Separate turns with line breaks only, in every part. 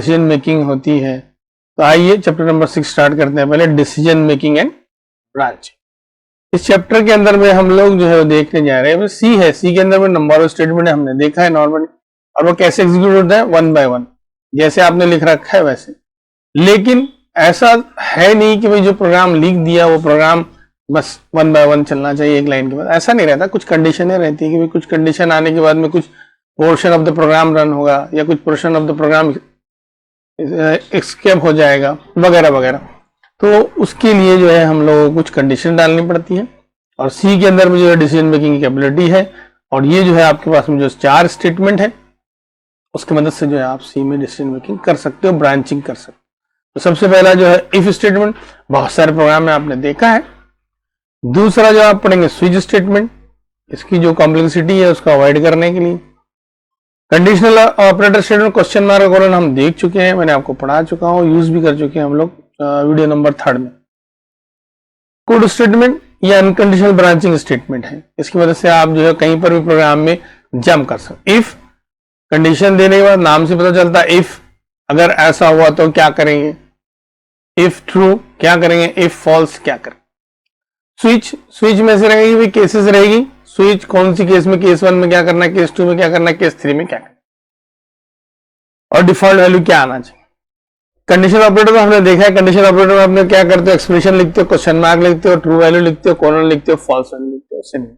Decision making होती है। तो आइए चैप्टर नंबर 6 स्टार्ट करते हैं। पहले डिसीजन मेकिंग एंड ब्रांचिंग। इस चैप्टर के अंदर में हम लोग जो है वो देखने जा रहे हैं, सी है, सी के अंदर में नंबर ऑफ स्टेटमेंट हमने देखा है नॉर्मली, और वो कैसे एग्जीक्यूट होता है, 1 बाय 1, जैसे आपने लिख रखा है वैसे। लेकिन ऐसा है नहीं कि भाई जो प्रोग्राम लिख दिया वो प्रोग्राम बस 1 बाय 1 चलना चाहिए एक लाइन के बाद, ऐसा नहीं रहता। कुछ कंडीशनें रहती है कि भाई कुछ कंडीशन आने के बाद में कुछ portion of the program run होगा या कुछ portion of the program escape हो जाएगा वगैरह वगैरह। तो उसके लिए जो है हम लोगों को कुछ कंडीशन डालनी पड़ती है, और सी के अंदर में जो है डिसीजन मेकिंग की कैपेबिलिटी है। और ये जो है आपके पास में जो 4 स्टेटमेंट है उसकी मदद से जो है आप सी में डिसीजन मेकिंग कर सकते हो, ब्रांचिंग कर सकते हो। तो सबसे पहला जो है इफ स्टेटमेंट, बहुत सारे प्रोग्राम में आपने देखा है। दूसरा जो आप पढ़ेंगे स्विच स्टेटमेंट, इसकी जो कॉम्प्लेक्सिटी है उसको अवॉइड करने के लिए। Conditional operator statement, question mark colon हम देख चुके हैं, मैंने आपको पढ़ा चुका हूं, यूज भी कर चुके हैं हम लोग वीडियो नंबर 3 में। कोड स्टेटमेंट या अनकंडीशनल ब्रांचिंग स्टेटमेंट है, इसकी मदद से आप जो है कहीं पर भी प्रोग्राम में जंप कर सकते। इफ कंडीशन देने के बाद नाम से पता चलता है इफ अगर ऐसा हुआ तो क्या करेंगे, इफ ट्रू क्या करेंगे, इफ फॉल्स क्या करेंगे। स्विच, स्विच में से रहेगी भी केसेस रहेगी, स्विच कौन सी केस में, केस 1 में क्या करना है, केस 2 में क्या करना है, केस 3 में क्या करना है, और डिफॉल्ट वैल्यू क्या आना चाहिए। कंडीशन ऑपरेटर तो हमने देखा है, कंडीशन ऑपरेटर में आपने क्या करते हो, एक्सप्रेशन लिखते हो, क्वेश्चन मार्क लिखते हो, ट्रू वैल्यू लिखते हो, कोलन लिखते हो, फॉल्स वैल्यू लिखते हो, सिंपल।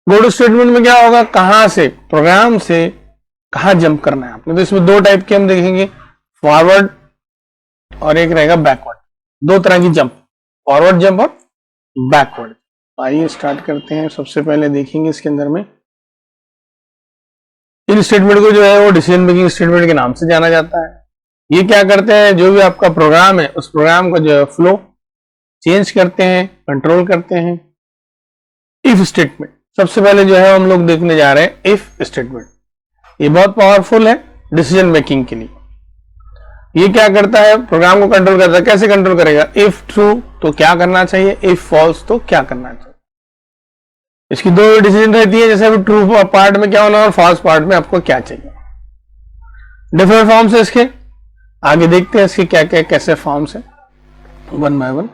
गो स्टेटमेंट में क्या होगा, कहां से, प्रोग्राम से कहां जंप करना है आपने। तो इसमें 2 टाइप के हम देखेंगे, फॉरवर्ड और एक रहेगा बैकवर्ड। 2 तरह की जंप, फॉरवर्ड जंप और बैकवर्ड। आइए स्टार्ट करते हैं। सबसे पहले देखेंगे इसके अंदर में इन स्टेटमेंट को जो है वो डिसीजन मेकिंग स्टेटमेंट के नाम से जाना जाता है। ये क्या करते हैं, जो भी आपका प्रोग्राम है उस प्रोग्राम का जो है फ्लो चेंज करते हैं, कंट्रोल करते हैं। इफ स्टेटमेंट सबसे पहले जो है हम लोग देखने जा रहे हैं इफ स्टेटमेंट। ये बहुत पावरफुल है डिसीजन मेकिंग के लिए। ये क्या करता है, प्रोग्राम को कंट्रोल करता है। कैसे कंट्रोल करेगा, इफ ट्रू तो क्या करना चाहिए, इफ फॉल्स तो क्या करना चाहिए। इसकी 2 डिसीजन रहती है, जैसे अभी ट्रू पार्ट में क्या होना और फॉल्स पार्ट में आपको क्या चाहिए। डिफरेंट फॉर्म्स है इसके, आगे देखते हैं इसके क्या क्या कैसे फॉर्म्स है 1 by 1।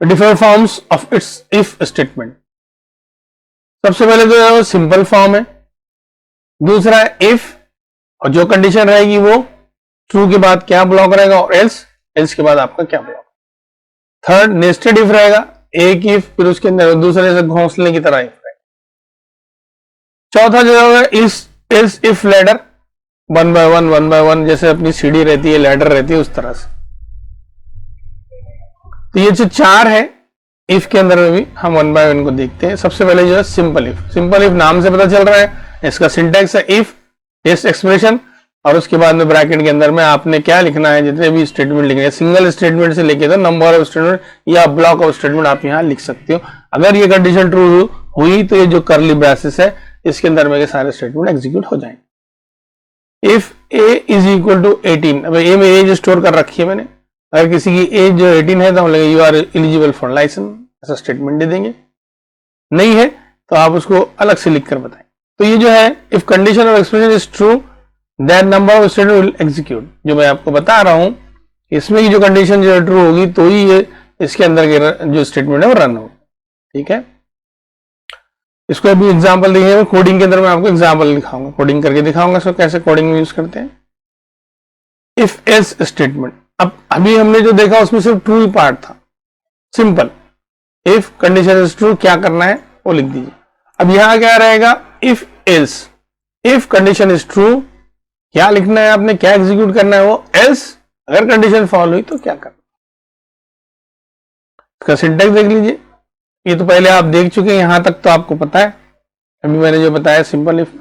Different forms of its if statement. सबसे पहले जो है वो सिंपल फॉर्म है, दूसरा है इफ, और जो कंडीशन रहेगी वो ट्रू के बाद क्या ब्लॉक रहेगा और एल्स, एल्स के बाद आपका क्या ब्लॉक। थर्ड नेस्टेड इफ रहेगा, एक इफ फिर उसके अंदर दूसरे से घोंसले की तरह इफ रहेगा। चौथा जो होगा इस else if ladder, 1 by 1 1 by 1, जैसे अपनी सीढ़ी रहती है, लैडर रहती है, उस तरह से। तो ये जो 4 है इफ के अंदर में भी हम 1 बाय 1 को देखते हैं। सबसे पहले जो है सिंपल इफ। सिंपल इफ नाम से पता चल रहा है, इसका सिंटैक्स है इफ टेस्ट एक्सप्रेशन, और उसके बाद में ब्रैकेट के अंदर में आपने क्या लिखना है, जितने भी स्टेटमेंट लिखने हैं, सिंगल स्टेटमेंट से लेके तो नंबर ऑफ स्टेटमेंट या ब्लॉक ऑफ स्टेटमेंट आप यहाँ लिख सकते हो। अगर ये कंडीशन ट्रू हुई तो ये जो कर्ली ब्रेसेस है इसके अंदर में सारे स्टेटमेंट एग्जीक्यूट हो जाएंगे। If A is equal to 18, अब ए में एज स्टोर कर रखी है मैंने, अगर किसी की एज जो 18 है तो हम लोग you are eligible for licence ऐसा स्टेटमेंट दे देंगे, नहीं है तो आप उसको अलग से लिख कर बताएं। तो ये जो है if condition of expression is true that number of statement will execute, जो मैं आपको बता रहा हूं इसमें की जो कंडीशन जो है ट्रू होगी तो ही ये इसके अंदर के जो स्टेटमेंट है वो रन होगा। ठीक है, इसको अभी एग्जांपल देखिए, कोडिंग के अंदर मैं आपको एग्जांपल दिखाऊंगा, कोडिंग करके दिखाऊंगा इसको कैसे कोडिंग में यूज करते हैं। इफ एल्स स्टेटमेंट, अब अभी हमने जो देखा उसमें सिर्फ ट्रू ही पार्ट था, simple. If condition is true क्या करना है वो लिख दीजिए। अब यहां क्या रहेगा, if else, if condition is true क्या लिखना है आपने, क्या एग्जीक्यूट करना है वो, एल्स अगर कंडीशन फॉल हुई तो क्या करना। इसका सिंटैक्स देख लीजिए, ये तो पहले आप देख चुके हैं, यहां तक तो आपको पता है, अभी मैंने जो बताया सिंपल इफ।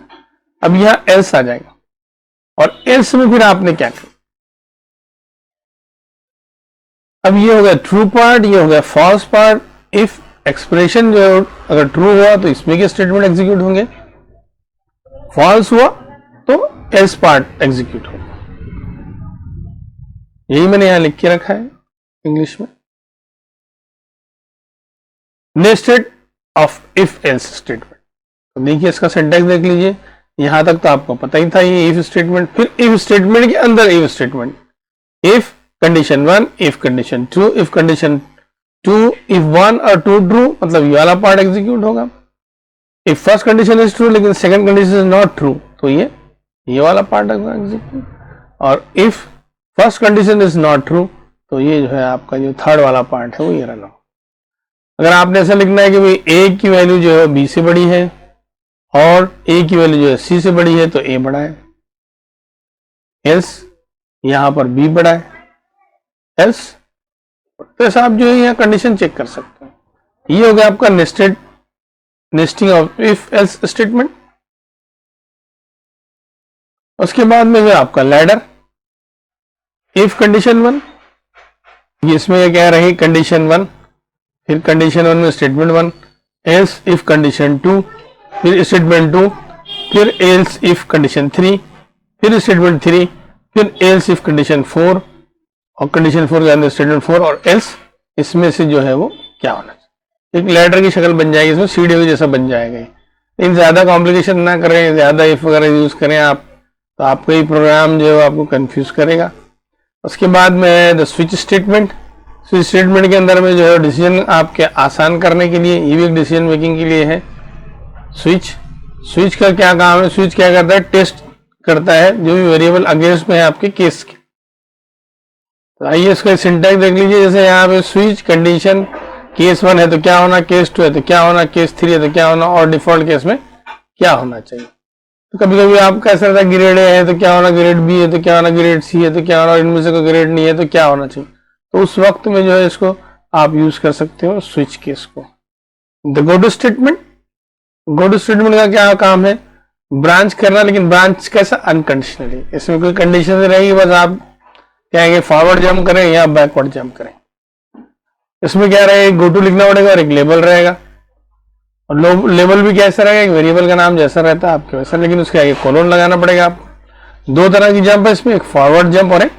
अब यहां एल्स आ जाएगा, और एल्स में फिर आपने क्या किया, अब ये हो गया ट्रू पार्ट, ये हो गया फॉल्स पार्ट। इफ एक्सप्रेशन जो अगर ट्रू हुआ तो इसमें के स्टेटमेंट एग्जीक्यूट होंगे, फॉल्स हुआ तो एल्स पार्ट एग्जीक्यूट होगा। यही मैंने यहां लिख के रखा है इंग्लिश में, nested of if else statement. तो देखिए इसका सिंटैक्स देख लीजिए, यहां तक तो आपको पता ही था ये इफ स्टेटमेंट। फिर इफ स्टेटमेंट के अंदर if statement, if condition 1, if condition 2, if condition 2, if 1 और 2 ट्रू, मतलब ये वाला पार्ट एग्जीक्यूट होगा। If first condition is true लेकिन second condition is not true, तो ये वाला पार्ट होगा एग्जीक्यूट। और if first condition is not true, तो ये जो है आपका जो थर्ड वाला पार्ट है वो ये रन होगा। अगर आपने ऐसा लिखना है कि भाई ए की वैल्यू जो है बी से बड़ी है और ए की वैल्यू जो है सी से बड़ी है, तो ए बड़ा है, एल्स यहां पर बी बड़ा है, एल्स। तो ऐसा आप जो है यहाँ कंडीशन चेक कर सकते हैं। ये हो गया आपका nesting of if else statement. उसके बाद में जो आपका लैडर, इफ कंडीशन 1, इसमें ये कह रहे हैं कंडीशन 1, फिर कंडीशन 1 में स्टेटमेंट 1, एल्स इफ कंडीशन 2, फिर स्टेटमेंट 2, फिर एल्स इफ कंडीशन 3, फिर स्टेटमेंट 3, फिर एल्स इफ कंडीशन 4, और कंडीशन 4 के अंदर स्टेटमेंट 4 और एल्स। इसमें से जो है वो क्या होना चाहिए, एक लैडर की शक्ल बन जाएगी, इसमें सीढ़ियों जैसा बन जाएगा। लेकिन ज्यादा कॉम्प्लिकेशन ना करें, ज्यादा इफ वगैरह यूज करें आप, तो आपका ये प्रोग्राम जो है आपको कंफ्यूज करेगा। उसके बाद में the switch statement. Switch statement के अंदर में जो है डिसीजन आपके आसान करने के लिए, ये भी एक डिसीजन मेकिंग के लिए है। स्विच का क्या काम है, स्विच क्या करता है, टेस्ट करता है जो भी वेरिएबल अगेंस्ट में है आपके केस के। तो आइए इसका सिंटैक्स देख लीजिए। जैसे यहाँ पे स्विच कंडीशन केस 1 है तो क्या होना, केस 2 है तो क्या होना, केस 3 है तो क्या होना, और डिफॉल्ट केस में क्या होना चाहिए। तो कभी कभी आपका ऐसा रहता है ग्रेड ए है तो क्या होना, ग्रेड बी है तो क्या होना, ग्रेड सी है तो क्या होना, इनमें से कोई ग्रेड नहीं है तो क्या होना चाहिए। तो उस वक्त में जो है इसको आप यूज कर सकते हो स्विच केस को। The go to statement. Go to statement का क्या काम है, ब्रांच करना, लेकिन ब्रांच कैसा, अनकंडीशनली। इसमें कोई कंडीशन रहेगी, बस आप कहेंगे फॉरवर्ड जंप करें या बैकवर्ड जंप करें। इसमें क्या रहेगा, गो टू लिखना पड़ेगा और एक लेबल रहेगा, और लेबल भी कैसा रहेगा, एक वेरिएबल का नाम जैसा रहता है आपके वैसा, लेकिन उसके आगे कोलोन लगाना पड़ेगा आपको। दो तरह की जंप है इसमें, एक फॉरवर्ड जंप और एक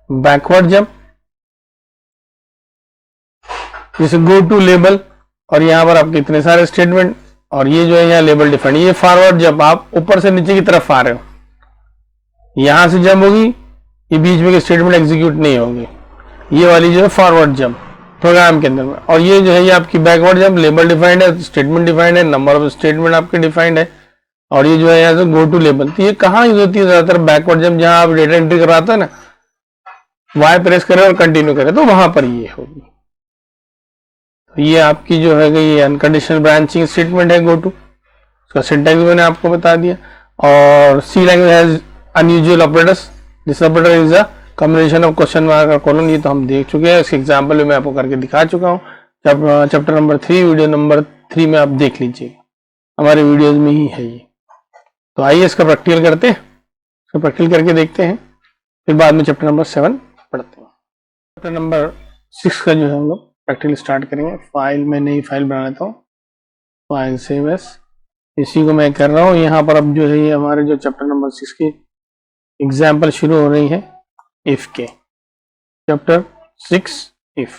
बैकवर्ड जंप। जैसे गो टू लेबल, और यहाँ पर आपके इतने सारे स्टेटमेंट, और ये जो है यहाँ लेबल डिफाइंड। ये फॉरवर्ड जंप, आप ऊपर से नीचे की तरफ आ रहे हो, यहां से जंप होगी, ये बीच में स्टेटमेंट एग्जीक्यूट नहीं होगी, ये वाली जो है फॉरवर्ड जंप प्रोग्राम के अंदर में। और ये जो है ये आपकी बैकवर्ड जंप, लेबल डिफाइंड है, स्टेटमेंट डिफाइंड है, नंबर ऑफ स्टेटमेंट आपके डिफाइंड है, और ये जो है यहाँ से गो टू लेबल। तो ये कहाँ यूज होती है ज्यादातर, बैकवर्ड जंप जहां आप डेटा एंट्री कराते हैं ना, वाई प्रेस करें और कंटिन्यू करें, तो वहां पर ये होगी। तो ये आपकी जो है ये अनकंडीशनल ब्रांचिंग स्टेटमेंट है गो टू, उसका सिंटैक्स मैंने आपको बता दिया। और C language has unusual operators, this operator is a combination of question mark और कोलन, ये तो हम देख चुके हैं, इसके एग्जाम्पल में मैं आपको करके दिखा चुका हूँ। चैप्टर नंबर 3 वीडियो नंबर 3 में आप देख लीजिए, हमारे वीडियोज में ही है ये। तो आइए इसका प्रैक्टिकल करते हैं, इसका प्रैक्टिकल करके देखते हैं, फिर बाद में चैप्टर नंबर 7 पढ़ते हैं। चैप्टर नंबर 6 का जो है हम लोग प्रैक्टिकल स्टार्ट करेंगे। फाइल में नई फाइल बना लेता हूँ, फाइल सेव एस, इसी को मैं कर रहा हूँ। यहाँ पर अब जो है ये हमारे जो चैप्टर नंबर 6 की एग्जाम्पल शुरू हो रही है इफ के। चैप्टर 6 इफ,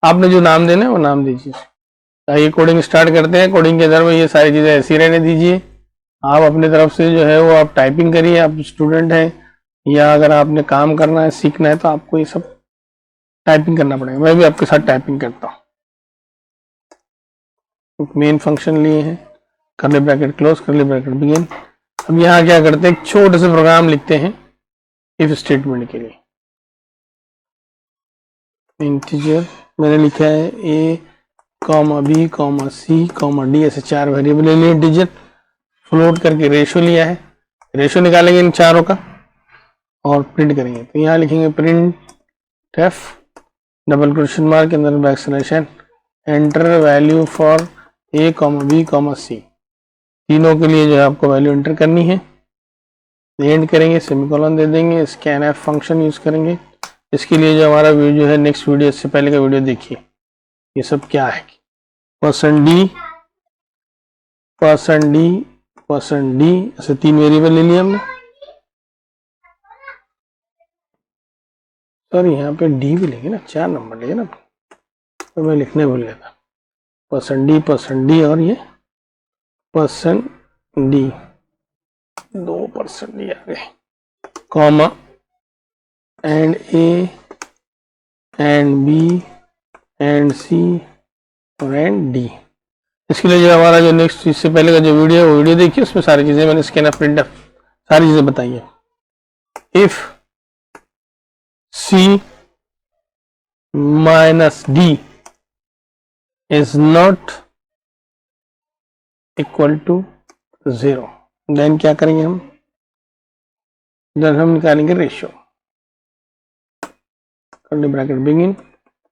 आपने जो नाम देना है वो नाम दीजिए। आइए कोडिंग स्टार्ट करते हैं। कोडिंग के अंदर में ये सारी चीजें ऐसी रहने दीजिए, आप अपनी तरफ से जो है वो आप टाइपिंग करिए। आप स्टूडेंट हैं या अगर आपने काम करना है, सीखना है, तो आपको ये सब टाइपिंग करना पड़ेगा। मैं भी आपके साथ टाइपिंग करता हूँ। मेन फंक्शन लिए हैं, curly bracket close, curly bracket begin. अब यहाँ क्या करते हैं, एक छोटे से प्रोग्राम लिखते हैं इफ स्टेटमेंट के लिए। इंटीजर मैंने लिखा है a, b, c, d, ऐसे 4 वेरिएबल ले लिए। इंटीजर फ्लोट करके रेशो लिया है, रेशो निकालेंगे इन चारों का और प्रिंट करेंगे। तो यहाँ लिखेंगे print F double question mark के अंदर backslash enter value for a, b, c, तीनों के लिए जो है आपको वैल्यू एंटर करनी है। एंड करेंगे, सेमीकोलन दे देंगे, स्कैन एफ फंक्शन यूज करेंगे। इसके लिए जो हमारा वीडियो है नेक्स्ट वीडियो, इससे पहले का वीडियो देखिए। ये सब क्या है, %d, ऐसे 3 वेरिएबल ले लिए हमने। सॉरी यहाँ पे डी भी लेंगे ना, 4 नंबर लेंगे ना, तो मैं लिखने भूल गया था। %d और ये %d, 2% ये आ गए, comma and A and B and C और एंड डी। इसके लिए जो हमारा जो नेक्स्ट, इससे पहले का जो वीडियो है वो वीडियो देखिए, उसमें सारी चीजें मैंने स्कैन प्रिंट सारी चीजें बताई है। If C minus D is not equal to 0, then क्या करेंगे हम, देन हम निकालेंगे ratio, curly bracket begin,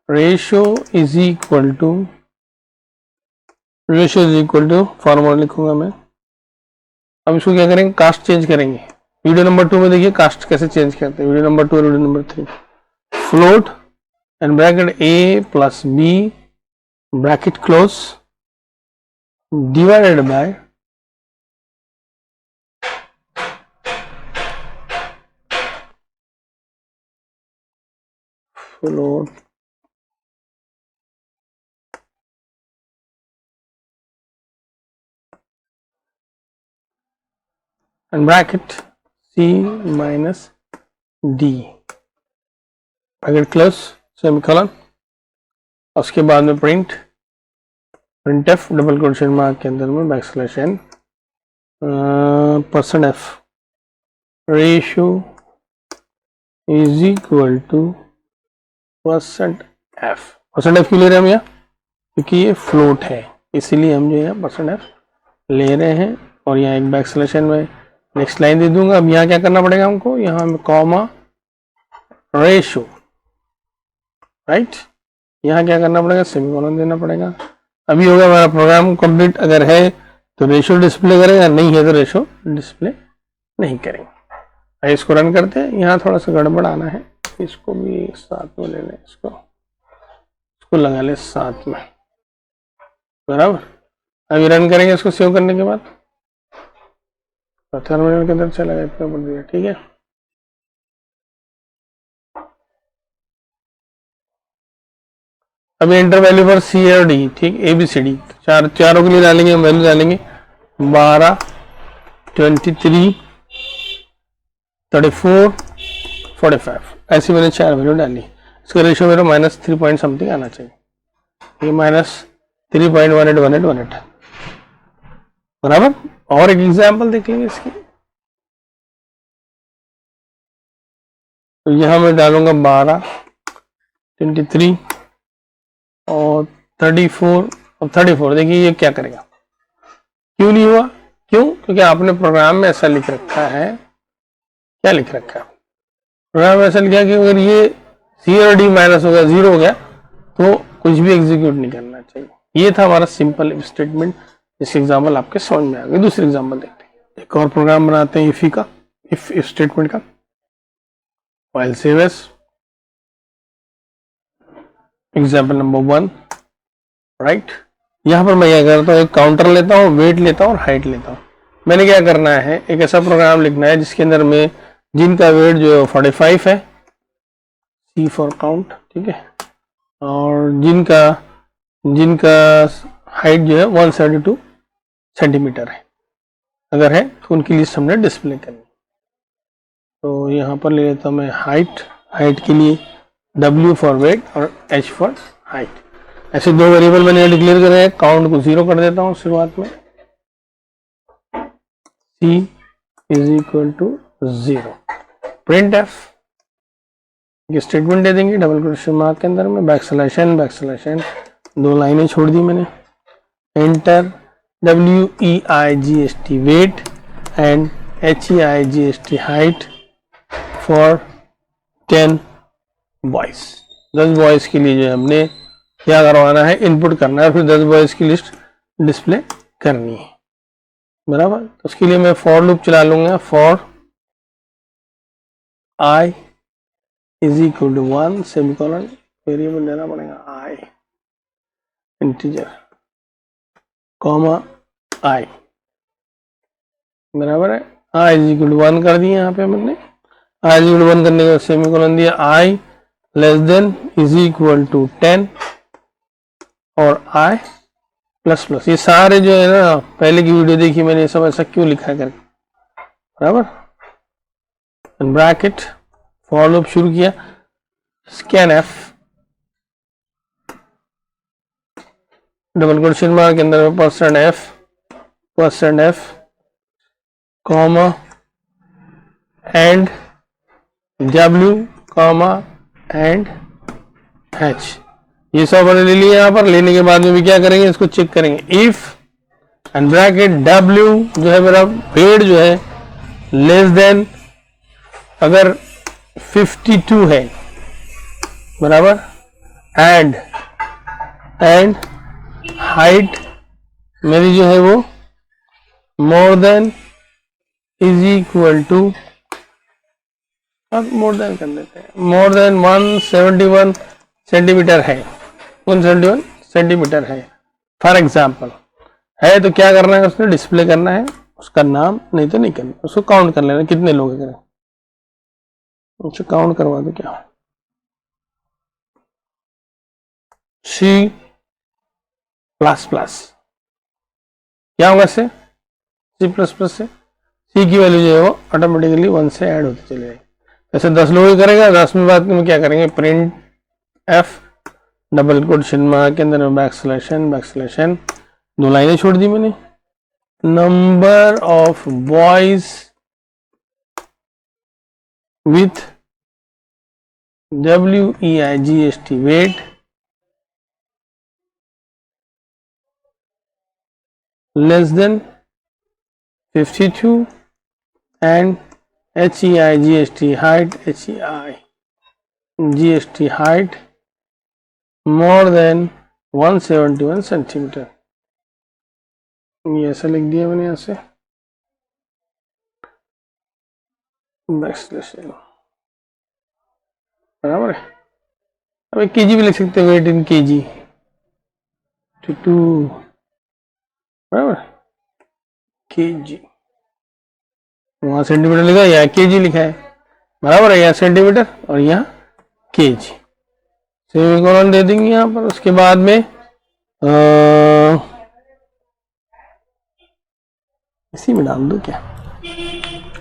ratio is equal to, ratio is equal to formula लिखूंगा मैं। अब इसको क्या करेंगे, कास्ट चेंज करेंगे। वीडियो नंबर 2 में देखिए कास्ट कैसे चेंज करते हैं, वीडियो नंबर 2 और video number 3। Float and bracket A plus B bracket close divided by float and bracket C minus D bracket close semicolon, उसके बाद में print F double quotation mark के अंदर में backslash n %f ratio is equal to %f। %f क्यों ले रहे हैं हम यहाँ, क्योंकि ये फ्लोट है इसीलिए हम जो है %f ले रहे हैं। और यहाँ एक बैकस्लैश n में नेक्स्ट लाइन दे दूंगा। अब यहाँ क्या करना पड़ेगा हमको, यहाँ कॉमा रेशियो, राइट, यहाँ क्या करना पड़ेगा, सेमीकोलन देना पड़ेगा। अभी होगा हमारा प्रोग्राम कंप्लीट। अगर है तो रेशियो डिस्प्ले करेगा, नहीं है तो रेशियो डिस्प्ले नहीं करेंगे। इसको रन करते हैं, यहाँ थोड़ा सा गड़बड़ आना है, इसको भी साथ में ले लें, इसको लगा ले साथ में, बराबर। अभी रन करेंगे इसको सेव करने के बाद, टर्मिनल के अंदर चला गया, इतना बढ़ दिया, ठीक है। अभी एंटर वैल्यू फॉर सी और डी, ठीक, ए बी सी डी चारों के लिए डालेंगे, हम वैल्यू डालेंगे 12, 23, 34, 45, ऐसी मैंने 4 वैल्यू डाली। इसका रेशियो मेरा -3 पॉइंट समथिंग आना चाहिए, ये -3.1818, बराबर। और एक एग्जाम्पल देख लेंगे इसकी, तो यहां मैं डालूंगा 12, 23 और 34 और 34। देखिए ये क्या करेगा, क्यों नहीं हुआ, क्यों, क्योंकि आपने प्रोग्राम में ऐसा लिख रखा है, क्या लिख रखा है प्रोग्राम में, ऐसा लिखा कि अगर ये सी और डी माइनस हो गया, 0 हो गया, तो कुछ भी एग्जीक्यूट नहीं करना चाहिए। ये था हमारा सिंपल इफ स्टेटमेंट। इसके एग्जाम्पल आपके समझ में आ गए। दूसरे एग्जाम्पल देखते हैं, एक और प्रोग्राम बनाते हैं इफ का, इफ स्टेटमेंट का। File save as, example number 1, right. यहाँ पर मैं क्या करता हूँ, एक काउंटर लेता हूँ, वेट लेता हूँ और हाइट लेता हूँ। मैंने क्या करना है, एक ऐसा प्रोग्राम लिखना है जिसके अंदर में जिनका वेट जो 45 है, C फॉर काउंट, ठीक है, और जिनका हाइट जो है 172 सेंटीमीटर है, अगर है तो उनकी लिस्ट हमने डिस्प्ले करनी। तो यहाँ पर ले लेता हूँ मैं हाइट के लिए W फॉर वेट और H फॉर हाइट। ऐसे 2 वेरिएबल मैंने डिक्लेयर करे हैं। काउंट को 0 कर देता हूँ शुरुआत में, C is equal to 0, print F, ये स्टेटमेंट दे देंगे डबल क्वोटेशन मार्क के अंदर में, बैकस्लैश n 2 लाइनें छोड़ दी मैंने, enter WEIGST weight and HEIGST height for 10 boys. 10 boys के लिए जो हमने क्या करवाना है, इनपुट करना है, फिर 10 बॉयज की लिस्ट डिस्प्ले करनी है, बराबर। तो उसके लिए मैं फॉर लूप चला लूंगा, for I is equal to 1 semicolon, variable देना पड़ेगा I इंटीजर कॉमा I, बराबर है। I इज इक्वल टू 1 कर दिया यहाँ पे हमने, I इज इक्वल टू 1 करने के बाद सेमीकोलन दिया, I less than is equal to 10 और I प्लस प्लस। ये सारे जो है ना, पहले की वीडियो देखी मैंने, ये सब ऐसा क्यों लिखा है करके, बराबर, ब्रैकेट फॉर लूप शुरू किया, scan f, double question mark के अंदर percent F comma and W comma and H, ये सब मैंने ले लिया। यहाँ पर लेने के बाद में भी क्या करेंगे, इसको चेक करेंगे, इफ एंड ब्रैकेट डब्ल्यू जो है मेरा वेट जो है लेस देन, अगर 52 है बराबर, एंड हाइट मेरी जो है वो more than is equal to, अब मोर देन कर लेते हैं, मोर देन 171 सेंटीमीटर है, 171 सेंटीमीटर है फॉर एग्जाम्पल है। तो क्या करना है, उसने डिस्प्ले करना है, उसका नाम, नहीं तो नहीं करना, उसको काउंट कर लेना कितने लोग करें, उसको काउंट करवा दो। क्या सी प्लस प्लस, क्या होगा इससे, सी प्लस प्लस से सी की वैल्यू जो है वो ऑटोमेटिकली 1 से ऐड होती चली जाएगी। ऐसे 10 लोग ही करेगा, 10 में बाद में क्या करेंगे, print F double quotation mark के अंदर बैकस्लैशन 2 लाइनें छोड़ दी मैंने, number of boys with WEIGHT weight less than 52 and HEIGHT height, HEIGHT height more than 171 centimetre, ये ऐसा लिख दिया मैंने यहाँ से, बैकस्लैश बराबर है। अब एक केजी भी लिख सकते हैं, वेट इन केजी 2 बराबर, केजी, वहां सेंटीमीटर लिखा, यहाँ केजी लिखा है बराबर है, यहाँ सेंटीमीटर और यहाँ केजी, सेमीकोलन दे देंगे यहाँ पर। उसके बाद में इसी में डाल दो क्या,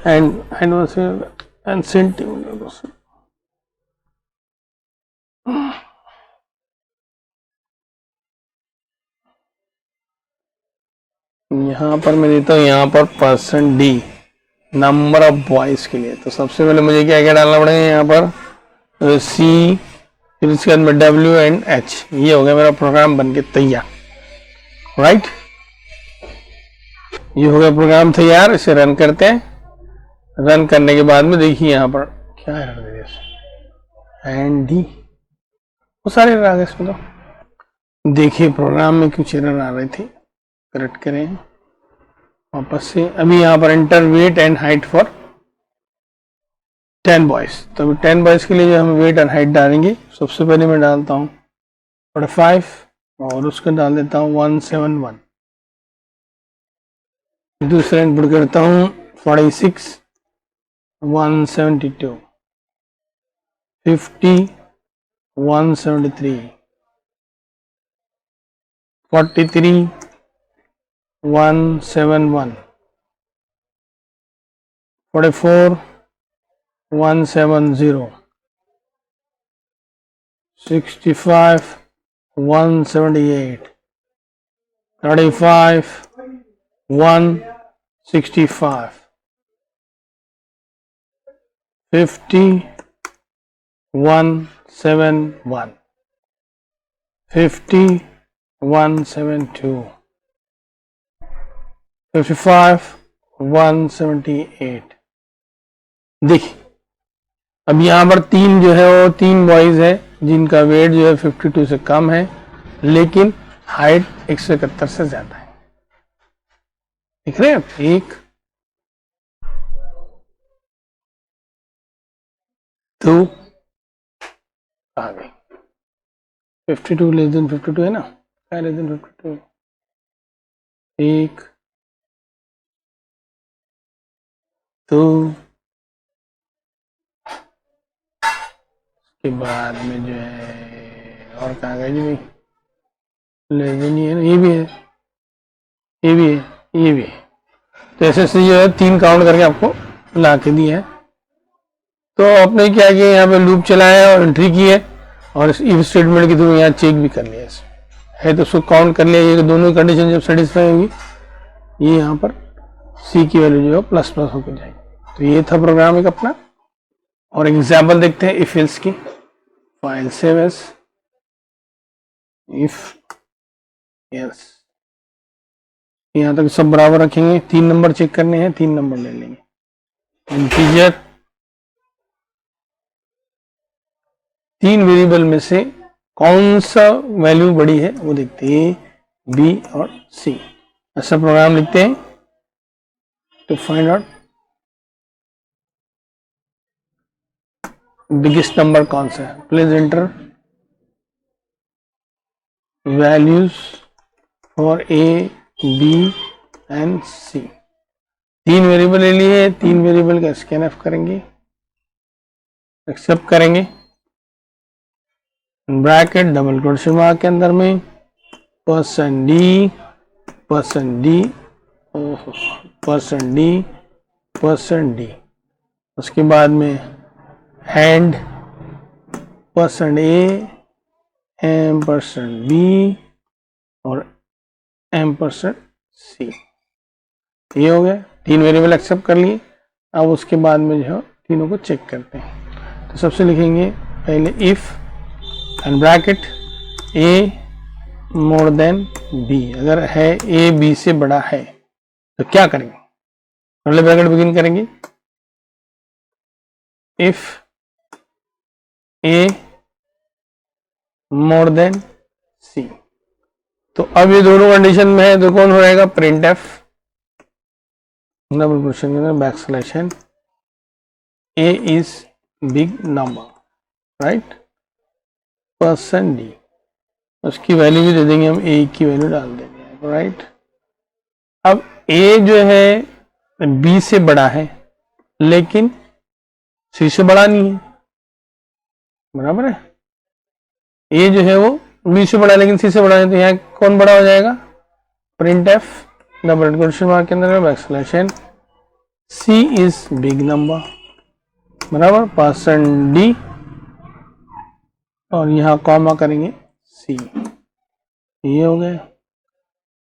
एंड सेंटीमीटर, यहाँ पर मैं देता हूँ, यहाँ पर % D नंबर ऑफ बॉयज के लिए। तो सबसे पहले मुझे क्या क्या डालना पड़ेगा, यहाँ पर सी, फिर इसके बाद में W एंड H, ये हो गया मेरा प्रोग्राम बनके तैयार, राइट, ये हो गया प्रोग्राम तैयार। इसे रन करते हैं, रन करने के बाद में देखिए यहाँ पर क्या है, एंड डी, वो सारे एरर आ गए इसमें। तो देखिए प्रोग्राम में कुछ एरर आ रहे थे, करेक्ट करें वापस से। अभी यहाँ पर enter weight and height for 10 boys, तो अभी 10 बॉयज के लिए जो हम वेट एंड हाइट डालेंगे, सबसे पहले मैं डालता हूँ 45 और उसका डाल देता हूँ 171, दूसरा इनपुट करता हूँ 46 172 50 173 43 171 44 170 65 178 35 165 50 171 50 172 55 178। देखिए अब यहाँ पर 3 जो है वो 3 बॉयज है जिनका वेट जो है 52 से कम है, लेकिन हाइट 171 से ज्यादा है, देख रहे हैं आप, एक दो आ गई, 52 लेस देन 52 है ना, क्या लेस देन 52, एक दो, के बाद में जो है और कहाँ गए जी भाई, लेस देन ये है, ये भी है, ये भी है, ये भी है। तो ऐसे जो है 3 काउंट करके आपको ला के दिया है। तो आपने क्या किया, यहाँ पे लूप चलाया और एंट्री की है और इस इफ स्टेटमेंट के थ्रू यहाँ चेक भी कर लिया है तो उसको काउंट कर लिया। ये दोनों कंडीशन जब सेटिस्फाई होगी ये यहाँ पर सी की वैल्यू जो है प्लस प्लस होकर जाएगी। तो ये था प्रोग्राम एक अपना। और एग्जाम्पल देखते हैं इफ एल्स की। File save as if else, यहाँ तक सब बराबर रखेंगे। 3 नंबर चेक करने हैं, 3 नंबर ले लेंगे। इंटीजर 3 वेरिएबल में से कौन सा वैल्यू बड़ी है वो देखते हैं, ए बी और सी। ऐसा प्रोग्राम लिखते हैं to find out biggest number कौन सा है। Please enter values for A B and C. 3 variable ले लिए, 3 वेरिएबल का स्कैनएफ करेंगे, एक्सेप्ट करेंगे, ब्रैकेट डबल क्वोटेशन मार्क के अंदर में %d %d, उसके बाद में एंड %a %b और %c। ये हो गया, 3 वेरिएबल एक्सेप्ट कर लिए। अब उसके बाद में जो है तीनों को चेक करते हैं। तो सबसे लिखेंगे पहले if and bracket a more than b। अगर है a b से बड़ा है तो क्या करेंगे, पहले ब्रैकेट बिगिन करेंगे if a more than c। तो अब ये दोनों कंडीशन में है तो कौन हो जाएगा, प्रिंट एफ डबल क्वेश्चन के अंदर backslash a is big number, right, %d। उसकी वैल्यू भी दे देंगे हम, a की वैल्यू डाल देंगे, राइट। अब a जो है b से बड़ा है लेकिन c से बड़ा नहीं है, बराबर है। a जो है वो b से बड़ा है लेकिन c से बड़ा है, तो यहाँ कौन बड़ा हो जाएगा, print F double question mark के अंदर backslash c is big number, बराबर, %d और यहाँ कॉमा करेंगे c। ये हो गया।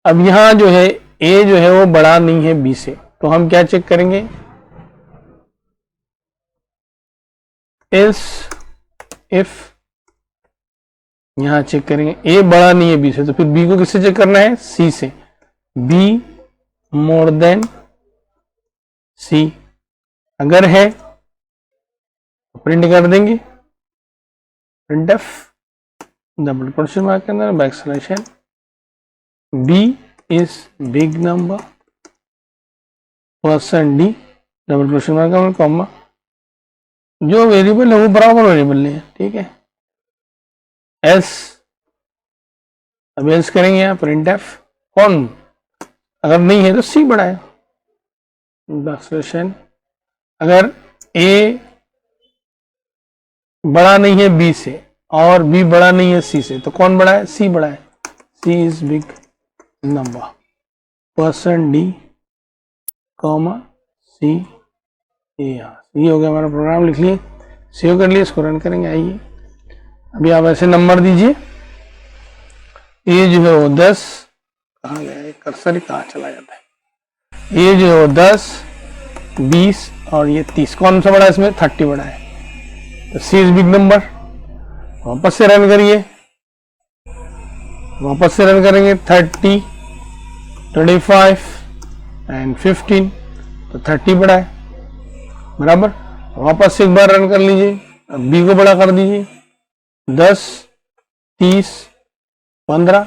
अब यहाँ जो है a जो है वो बड़ा नहीं है b से, तो हम क्या चेक करेंगे, एल्स इफ, यहां चेक करेंगे a बड़ा नहीं है b से, तो फिर b को किससे चेक करना है, c से। b मोर देन c, अगर है तो प्रिंट कर देंगे print F double quotation mark के अंदर backslash b is big number %d double quotation mark के अंदर कॉमा, जो वेरिएबल है वो बराबर वेरिएबल नहीं है, ठीक है। एल्स, अब एल्स करेंगे यहाँ प्रिंट एफ, कौन, अगर नहीं है तो c बड़ा है, बैकस्लैश अगर a बड़ा नहीं है b से और b बड़ा नहीं है c से, तो कौन बड़ा है, c बड़ा है, c is big number %d comma c। ये हो गया हमारा प्रोग्राम, लिख लिए, सेव कर लिए, इसको रन करेंगे। आइए अभी आप ऐसे नंबर दीजिए, ये जो है वो 10, कहाँ गया कर्सर, कहाँ चला जाता है, ये जो है वो 10 20 और ये 30, कौन सा बड़ा है इसमें, 30 बड़ा है, तो सी इज बिग नंबर। वापस से रन करिए, वापस से रन करेंगे 30 25 एंड 15, तो 30 बड़ा है, बराबर। वापस से एक बार रन कर लीजिए, अब बी को बड़ा कर दीजिए, 10 30 15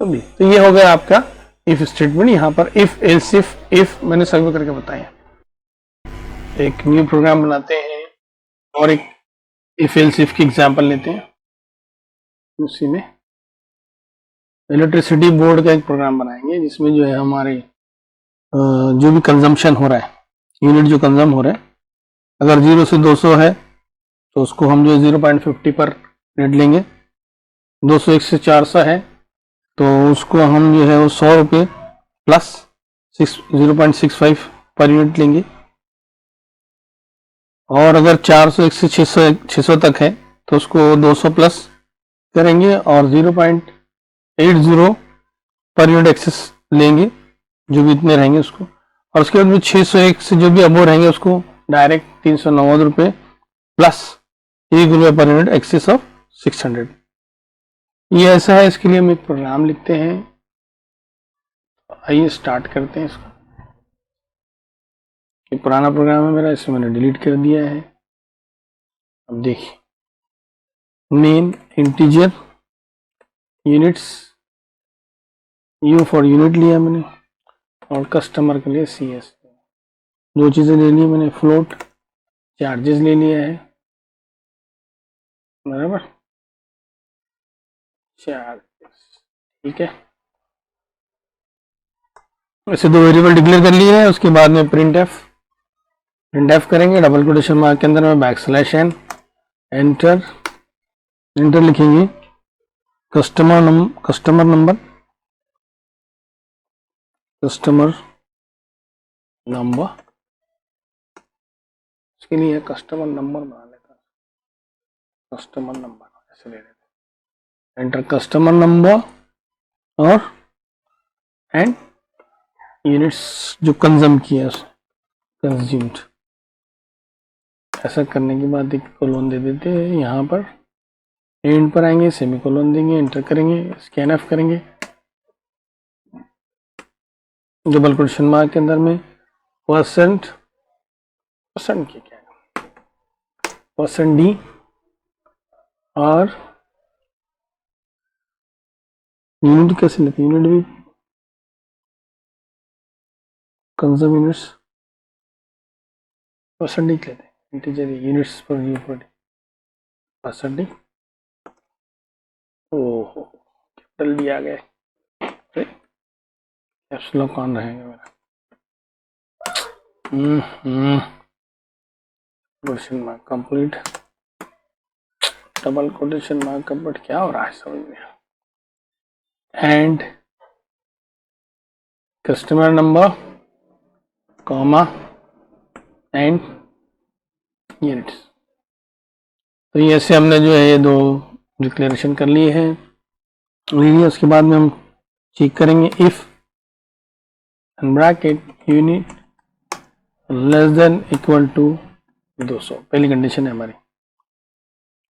तो 20। तो ये हो गया आपका इफ स्टेटमेंट। यहाँ पर इफ एल्स इफ मैंने सर्वे करके बताया। एक न्यू प्रोग्राम बनाते हैं और एक इफ एल्स इफ की एग्जांपल लेते हैं। उसी में इलेक्ट्रिसिटी बोर्ड का एक प्रोग्राम बनाएंगे जिसमें जो है हमारे जो भी कंजम्पशन हो रहा है, यूनिट जो कंज्यूम हो रहा है, अगर 0 से 200 है तो उसको हम जो 0.50 पर रेट लेंगे, 201 से 400 है तो उसको हम जो है वो 100 रुपये प्लस 0.65 पर यूनिट लेंगे, और अगर 401 से 600 तक है तो उसको 200 प्लस करेंगे और 0.80 पर यूनिट एक्सेस लेंगे, जो भी इतने रहेंगे उसको, और उसके बाद में 601 से जो भी अबो रहेंगे उसको डायरेक्ट 390 रुपये plus ₹1 per unit access of 600। ये ऐसा है। इसके लिए हम एक प्रोग्राम लिखते हैं। आइए स्टार्ट करते हैं इसको। ये पुराना प्रोग्राम है मेरा, इसे मैंने डिलीट कर दिया है। अब देखिए, main integer units, you for unit लिया मैंने, और कस्टमर के लिए CS। दो चीजें ले ली मैंने, फ्लोट चार्जेस ले लिया है, बराबर, चार्जेस, ठीक है। ऐसे दो वेरिएबल डिक्लेयर कर लिए हैं। उसके बाद में प्रिंट एफ करेंगे, डबल कोटेशन मार्क के अंदर में \n, एंटर लिखेंगे, कस्टमर नंबर इसके लिए कस्टमर नंबर बना लेता, कस्टमर नंबर ऐसे ले लेते, एंटर कस्टमर नंबर और एंड यूनिट्स जो कंज्यूम किया, कंज्यूम्ड। ऐसा करने के बाद एक कोलोन दे देते हैं यहाँ पर, एंड पर आएंगे, सेमीकोलोन देंगे, एंटर करेंगे, स्कैन एफ करेंगे, डबल कोटेशन मार्क के अंदर में परसेंट की क्या है, %d और यूनिट कैसे लेते हैं, यूनिट भी कंज्यूम यूनिट्स %d लेते हैं, इंटीजर यूनिट्स पर यू पर %d। ओहो, कैपिटल डी आ गए, एप्सिलॉन कौन रहेगा मेरा। Quotation mark complete, double quotation mark complete, क्या हो रहा है समझ में। And customer number comma and units. तो ये ऐसे हमने जो है ये दो डिक्लेरेशन कर लिए हैं। उसके बाद में हम चेक करेंगे, if bracket unit less than equal to 200, पहली कंडीशन है हमारी।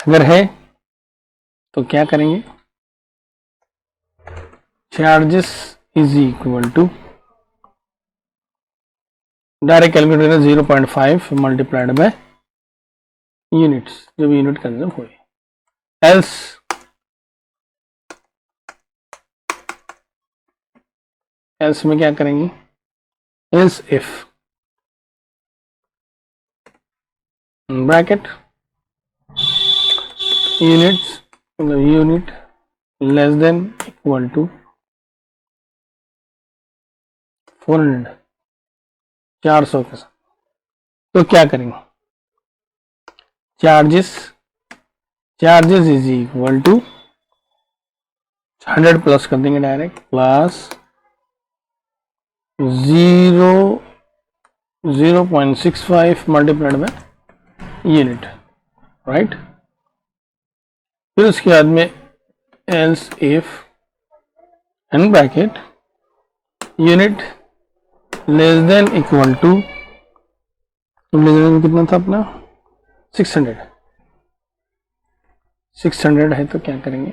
अगर है तो क्या करेंगे, charges is equal to, direct calculate करें 0.5 मल्टीप्लाइड बाय यूनिट्स, जो भी यूनिट कंज्यूम हुए। एल्स में क्या करेंगे, एल्स इफ ब्रैकेट यूनिट्स, मतलब unit less than equal to 400, 400 के साथ, तो क्या करेंगे, charges is equal to 100 plus कर देंगे direct, plus 0.65 multiplied by unit, right. फिर उसके बाद में else if and bracket unit less than equal to, कितना था अपना 600 है, तो क्या करेंगे,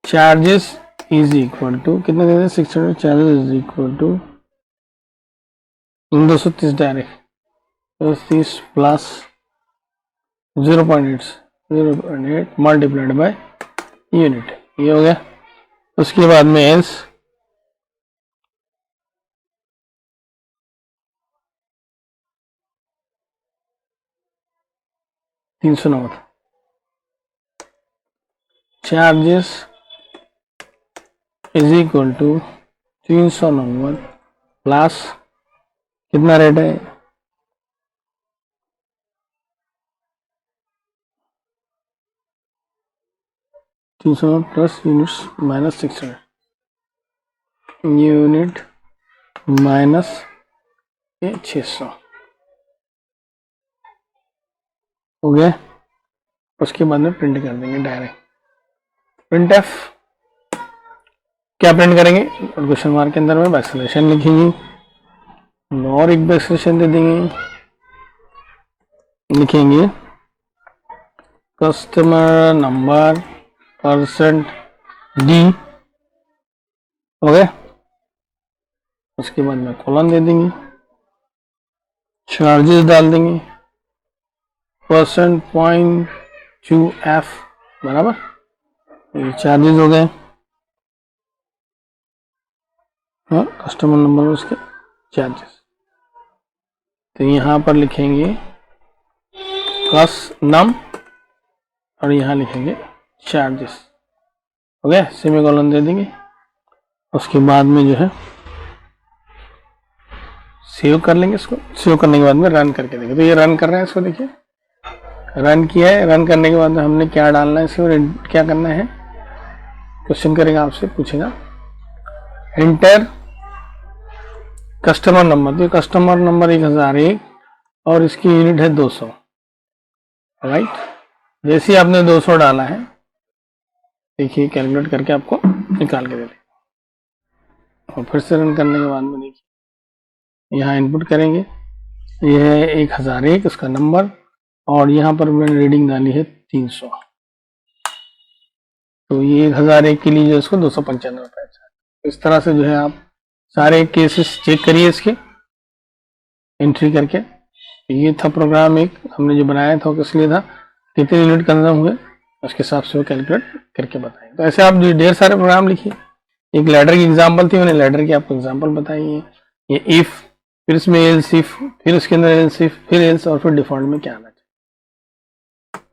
चार्जेस इज इक्वल टू कितना दे दें 600, charges is equal to 230 direct, 230 plus 0.8 multiplied by unit, ये हो गया। उसके बाद में else charges is equal to 390 plus कितना रेट है, 300 plus units minus 600, unit minus 600, हो गया। उसके बाद में प्रिंट कर देंगे डायरेक्ट प्रिंट एफ। क्या प्रिंट करेंगे, क्वेश्चन मार्क के अंदर में बैकस्लैशन लिखेंगे और एक बैकस्लैशन दे देंगे, लिखेंगे कस्टमर नंबर परसेंट डी। हो गया। उसके बाद में कॉलन दे देंगे, चार्जेस डाल देंगे %.2F बराबर, ये चार्जेस हो गए। हाँ, कस्टमर नंबर उसके चार्जेस, तो यहाँ पर लिखेंगे कस नम और यहाँ लिखेंगे चार्जेस। हो गया, सेमीकोलन दे देंगे। उसके बाद में जो है सेव कर लेंगे इसको। सेव करने के बाद में रन करके देखें, तो ये रन कर रहे हैं इसको, देखिए रन किया है। रन करने के बाद में हमने क्या डालना है इसको, क्या करना है, क्वेश्चन करेगा आपसे, पूछेगा एंटर कस्टमर नंबर। तो कस्टमर नंबर 1001 और इसकी यूनिट है 200, राइट। जैसे ही आपने 200 डाला है, देखिए कैलकुलेट करके आपको निकाल के दे देगा। और फिर से रन करने के बाद में देखिए यहाँ इनपुट करेंगे, यह है 1001 उसका नंबर, और यहाँ पर मैंने रीडिंग डाली है 300, तो ये 1001 के लिए जो इसको 295 रुपये। इस तरह से जो है आप सारे केसेस चेक करिए इसके एंट्री करके। ये था प्रोग्राम एक हमने जो बनाया था, किस लिए था, कितने यूनिट कंज्यूम हुए, उसके हिसाब से वो कैलकुलेट करके बताएंगे। तो ऐसे आप ढेर सारे प्रोग्राम लिखिए। एक लैडर की एग्जांपल थी, मैंने लैडर की आपको एग्जांपल बताई है। ये इफ, फिर इसमें एल्स इफ, फिर उसके अंदर एल्स इफ, फिर एल्स, और फिर डिफॉल्ट में क्या आना चाहिए।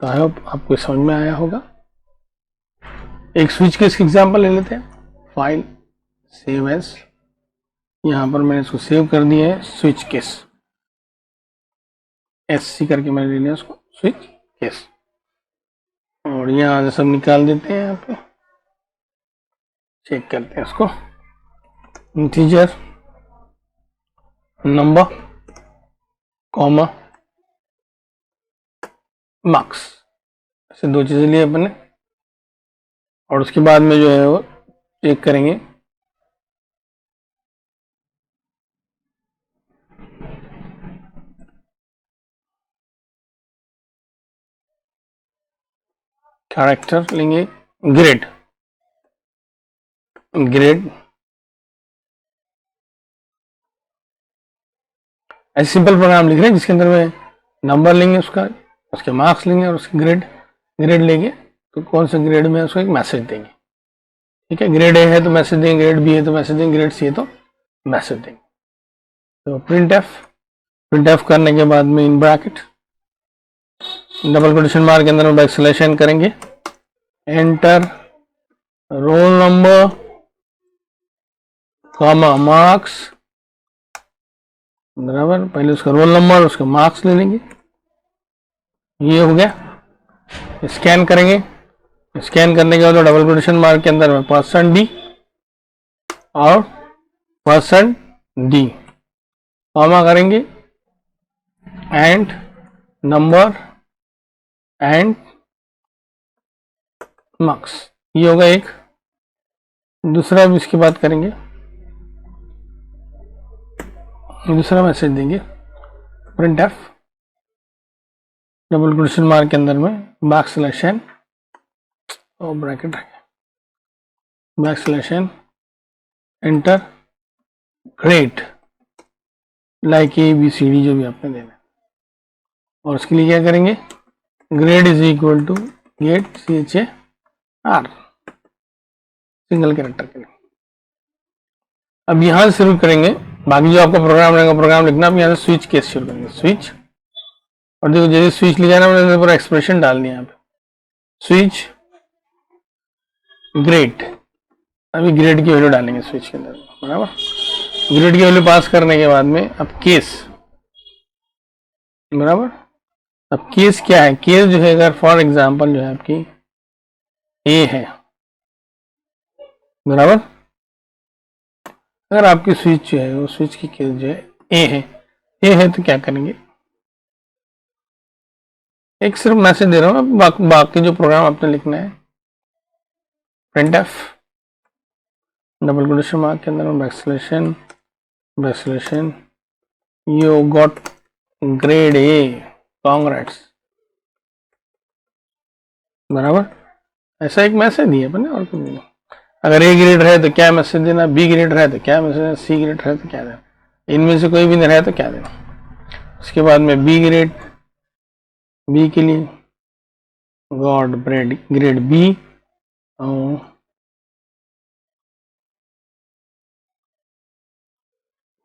तो आई होप आपको समझ में आया होगा। एक स्विच केस की एग्जांपल ले लेते हैं। फाइल सेव एज, यहाँ पर मैंने इसको सेव कर दिया है स्विच केस, SC करके मैंने ले लिया उसको स्विच केस, और यहाँ से सब निकाल देते हैं। यहाँ पे चेक करते हैं उसको, इंटीजर नंबर कॉमा मार्क्स, ऐसे दो चीजें लिए अपने। और उसके बाद में जो है वो चेक करेंगे कैरेक्टर, लेंगे ग्रेड, ग्रेड ऐसे सिंपल प्रोग्राम लिख रहे हैं जिसके अंदर में नंबर लेंगे उसका, उसके मार्क्स लेंगे और उसके ग्रेड लेंगे। तो कौन से ग्रेड में उसको एक मैसेज देंगे, ठीक है। ग्रेड ए है तो मैसेज देंगे, ग्रेड बी है तो मैसेज देंगे, ग्रेड सी है तो मैसेज देंगे। तो प्रिंट एफ करने के बाद में इन ब्रैकेट डबल कोटेशन मार्क के अंदर में बैकस्लैशन करेंगे, enter roll number comma marks बराबर, पहले उसका रोल नंबर उसका मार्क्स ले लेंगे। ये हो गया। स्कैन करेंगे, स्कैन करने के बाद डबल कोटेशन मार्क के अंदर में %D और %D कॉमा करेंगे, एंड नंबर एंड मार्क्स। ये होगा एक। दूसरा भी इसकी बात करेंगे, दूसरा मैसेज देंगे print F double quotation mark के अंदर में बैकस्लैशन और bracket backslash n enter grade like ABCD जो भी आपने देना है। और उसके लिए क्या करेंगे, grade is equal to get CHAR single character के लिए। अब यहां से शुरू करेंगे, बाकी जो आपका प्रोग्राम रहेगा प्रोग्राम लिखना। अब यहाँ से स्विच केस शुरू करेंगे, स्विच, और देखो जैसे स्विच लिखा ना मैंने पूरा एक्सप्रेशन डाल दिया यहाँ पे, स्विच ग्रेड। अभी ग्रेड की वैल्यू डालेंगे स्विच के अंदर बराबर। ग्रेड की वैल्यू पास करने के बाद में अब केस बराबर। अब केस क्या है, केस जो है अगर फॉर एग्जांपल जो है आपकी ए है बराबर, अगर आपकी स्विच जो है वो स्विच की केस जो है ए है तो क्या करेंगे, एक सिर्फ मैसेज दे रहा हूँ, बाकी जो प्रोग्राम आपने लिखना है, printf डबल कोटेशन मार्क के अंदर backslash n you got grade A, congrats, बराबर। ऐसा एक मैसेज दिया अपने, और कुछ नहीं। अगर ए ग्रेड रहे तो क्या मैसेज देना, बी ग्रेड रहे तो क्या मैसेज देना, सी ग्रेड रहे तो क्या देना, इनमें से कोई भी नहीं रहे तो क्या देना। उसके बाद में बी ग्रेड, बी के लिए गॉड ग्रेड बी, और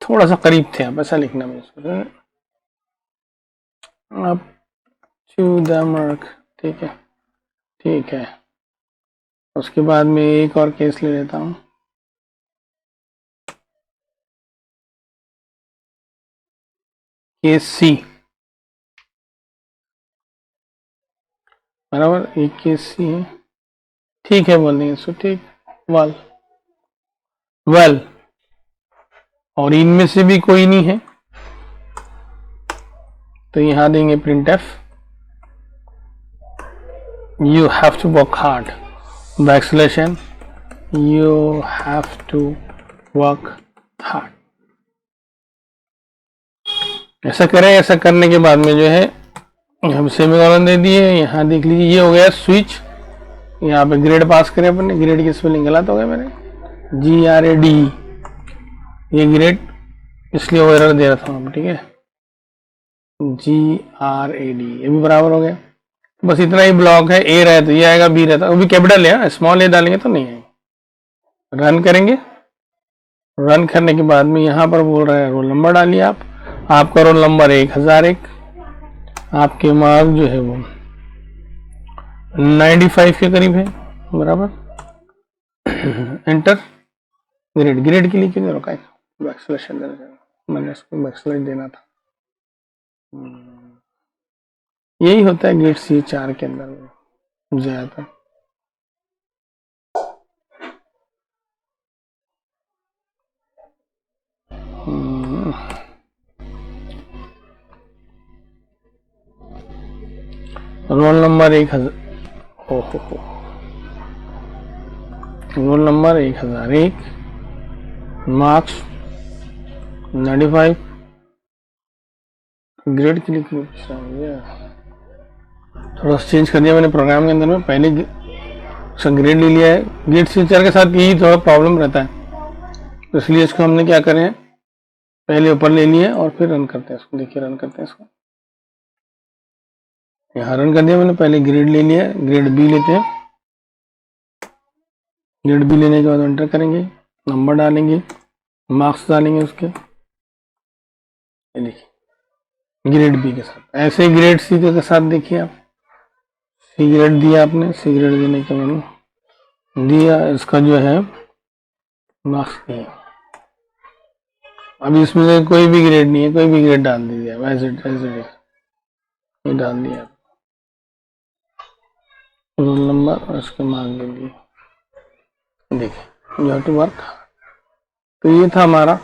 थोड़ा सा करीब थे आप, ऐसा लिखना मुझे, अप टू द मार्क, ठीक है, ठीक है। उसके बाद में एक और केस ले लेता हूँ, केस सी, बराबर, एक केस सी है, ठीक है बोल देंगे इसको, ठीक, वेल वेल, और इनमें से भी कोई नहीं है तो यहां देंगे printf you have to work hard, बैकस्लैशन you have to work hard। ऐसा करें, ऐसा करने के बाद में जो है हम सेमीकोलन दे दिए, यहाँ देख लीजिए ये हो गया स्विच, यहाँ पे ग्रेड पास करें अपने, ग्रेड की स्पेलिंग गलत हो गया मेरे, GRAD, ये ग्रेड इसलिए वो एरर दे रहा था, ठीक है, GRAD, ये भी बराबर हो गया। बस इतना ही ब्लॉक है, ए रहे तो ये आएगा, बी रहता, वो भी कैपिटल है, स्मॉल ए डालेंगे तो नहीं आएगा। रन करेंगे, रन करने के बाद में यहाँ पर बोल रहा है रोल नंबर डालिए आप, आपका रोल नंबर 1001, आपके मार्क जो है वो 95 के करीब है, बराबर। एंटर, ग्रेड, ग्रेड के लिए क्यों रोका है, बैकस्लैश देना, मैंने इसको बैकस्लैश देना था, यही होता है ग्रेड C4 के अंदर ज्यादा। रोल नंबर 1000, ओहो, रोल नंबर 1001, मार्क्स 95, ग्रेड के लिए थोड़ा चेंज कर दिया मैंने प्रोग्राम के अंदर में, पहले ग्रेड ले लिया है, ग्रेड C4 के साथ यही थोड़ा प्रॉब्लम रहता है, तो इसलिए इसको हमने क्या करें, पहले ऊपर ले लिए और फिर रन करते हैं इसको, देखिए रन करते हैं इसको, यहाँ रन कर दिया मैंने, पहले ग्रेड ले लिया, ग्रेड बी लेते हैं, ग्रेड बी लेने के बाद एंटर करेंगे, नंबर डालेंगे, मार्क्स डालेंगे उसके, देखिए ग्रेड बी के साथ। ऐसे ग्रेड सी के साथ देखिए आप, सी ग्रेड दिया आपने, सी ग्रेड देने के बाद दिया, इसका जो है मार्क्स नहीं है, अभी इसमें से कोई भी ग्रेड नहीं है, कोई भी ग्रेड डाल दीजिए ऐसे ये डाल दिया, रोल नंबर और इसके मार्क दे दिए, देखिए यू हैव टू वर्क। तो ये था हमारा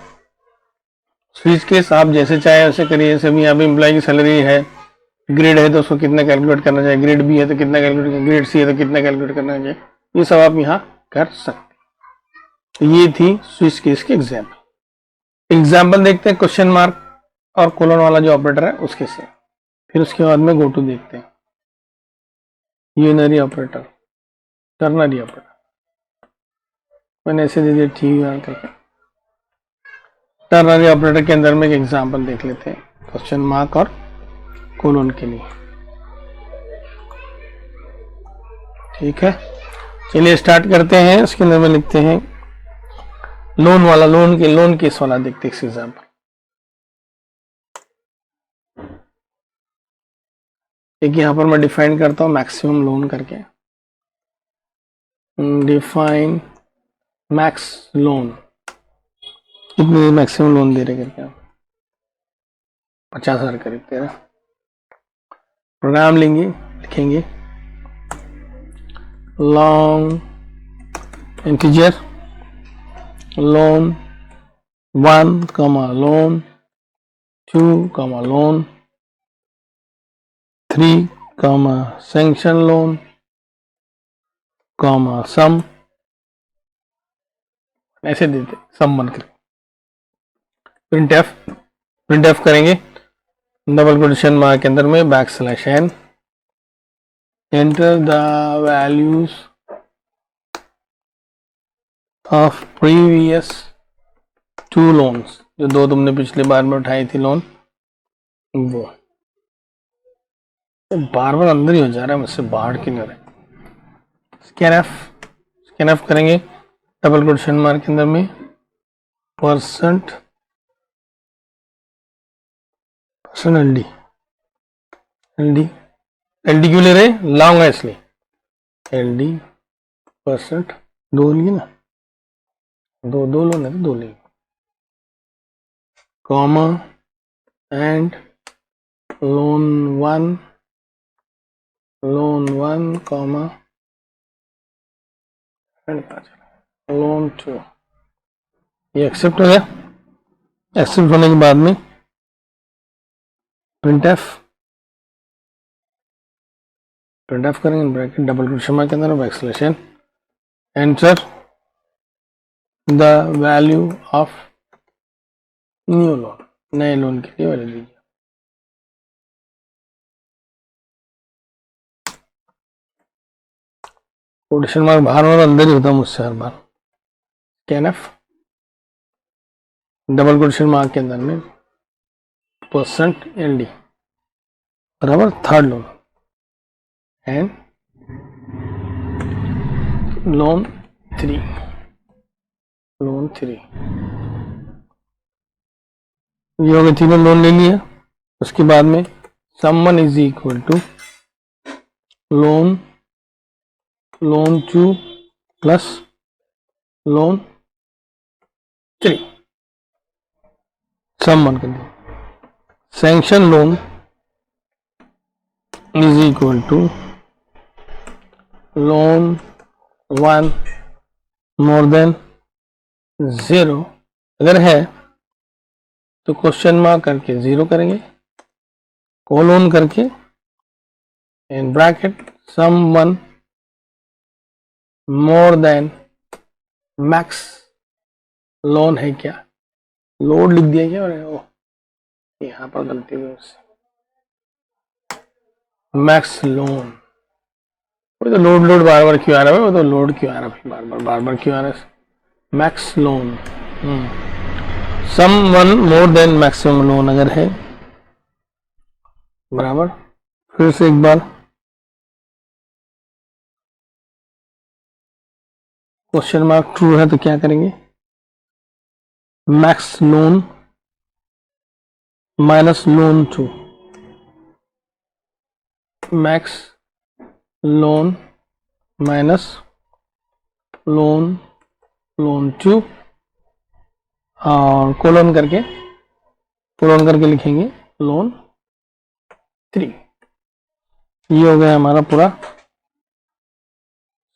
स्विच केस, आप जैसे चाहे वैसे करिए, जैसे भी यहाँ पे एम्प्लॉय की सैलरी है, ग्रेड है तो उसको कितना कैलकुलेट करना चाहिए, ग्रेड बी है तो कितना कैलकुलेट, ग्रेड सी है तो कितना कैलकुलेट करना चाहिए, ये सब आप यहाँ कर सकते। तो ये थी स्विच केस की एग्जाम्पल देखते हैं, क्वेश्चन मार्क और कोलन वाला जो ऑपरेटर है उसके से, फिर उसके बाद में गो टू देखते हैं, यूनरी ऑपरेटर, टर्नरी ऑपरेटर, मैंने ऐसे दे दिया ठीक करके। टर्नरी ऑपरेटर के अंदर में एक एग्जाम्पल देख लेते हैं, क्वेश्चन मार्क और कोलन के लिए, ठीक है। चलिए स्टार्ट करते हैं, इसके अंदर में लिखते हैं लोन वाला, लोन केस वाला देखते हैं एग्जाम्पल। एक यहाँ पर मैं डिफाइन करता हूँ मैक्सिमम लोन करके, डिफाइन मैक्स लोन, कितने मैक्सिमम लोन दे रहे करके, 50,000 करीब दे रहे। प्रोग्राम लेंगे, लिखेंगे long integer loan 1, loan 2, loan 3, comma sanction loan, comma sum, ऐसे देते सम बन कर। प्रिंट एफ करेंगे डबल कोटेशन मार्क के अंदर में backslash n, enter the values of previous two loans, जो दो तुमने पिछले बार में उठाई थी लोन, वो बार बार अंदर ही हो जा रहा है मुझसे, बाहर क्यों नहीं रहा। स्कैन एफ करेंगे डबल कोटेशन मार्क के अंदर में परसेंट एलडी, एलडी क्यों ले रहे, लॉन्ग है इसलिए, एलडी परसेंट, दो लिए ना, दो लोन है तो दो लिए, comma and loan one comma loan 2, ये एक्सेप्ट हो गया। एक्सेप्ट होने के बाद में प्रिंट एफ करेंगे ब्रैकेट डबल कोटेशन मार्क के अंदर backslash n, enter the value of new loan, नए लोन के लिए वैल्यू लीजिए। कोटेशन मार्क बाहर और अंदर ही होता है मुझसे हर बार। Scan f double quotation mark के अंदर में परसेंट एलडी बराबर थर्ड लोन एंड लोन 3, ये हो गए तीनों लोन ले लिए। उसके बाद में sum one is equal to loan 2 plus loan 3, sum one कर दिया। Sanction loan is equal to loan 1 more than 0, अगर है तो क्वेश्चन मार्क करके 0 करेंगे, कोलोन करके in bracket sum one more than max loan है क्या, लोड लिख दिया क्या, और यहाँ पर गलती हुई उससे, मैक्स लोन, वो तो लोड बार बार क्यों आ रहा है, वो तो लोड क्यों आ रहा है बार बार क्यों आ रहा है, max loan sum one more than maximum loan अगर है बराबर, फिर से एक बार क्वेश्चन मार्क ट्रू है तो क्या करेंगे, max loan minus loan 2, max loan minus loan 2 और कोलोन करके लिखेंगे लोन 3। ये हो गया हमारा पूरा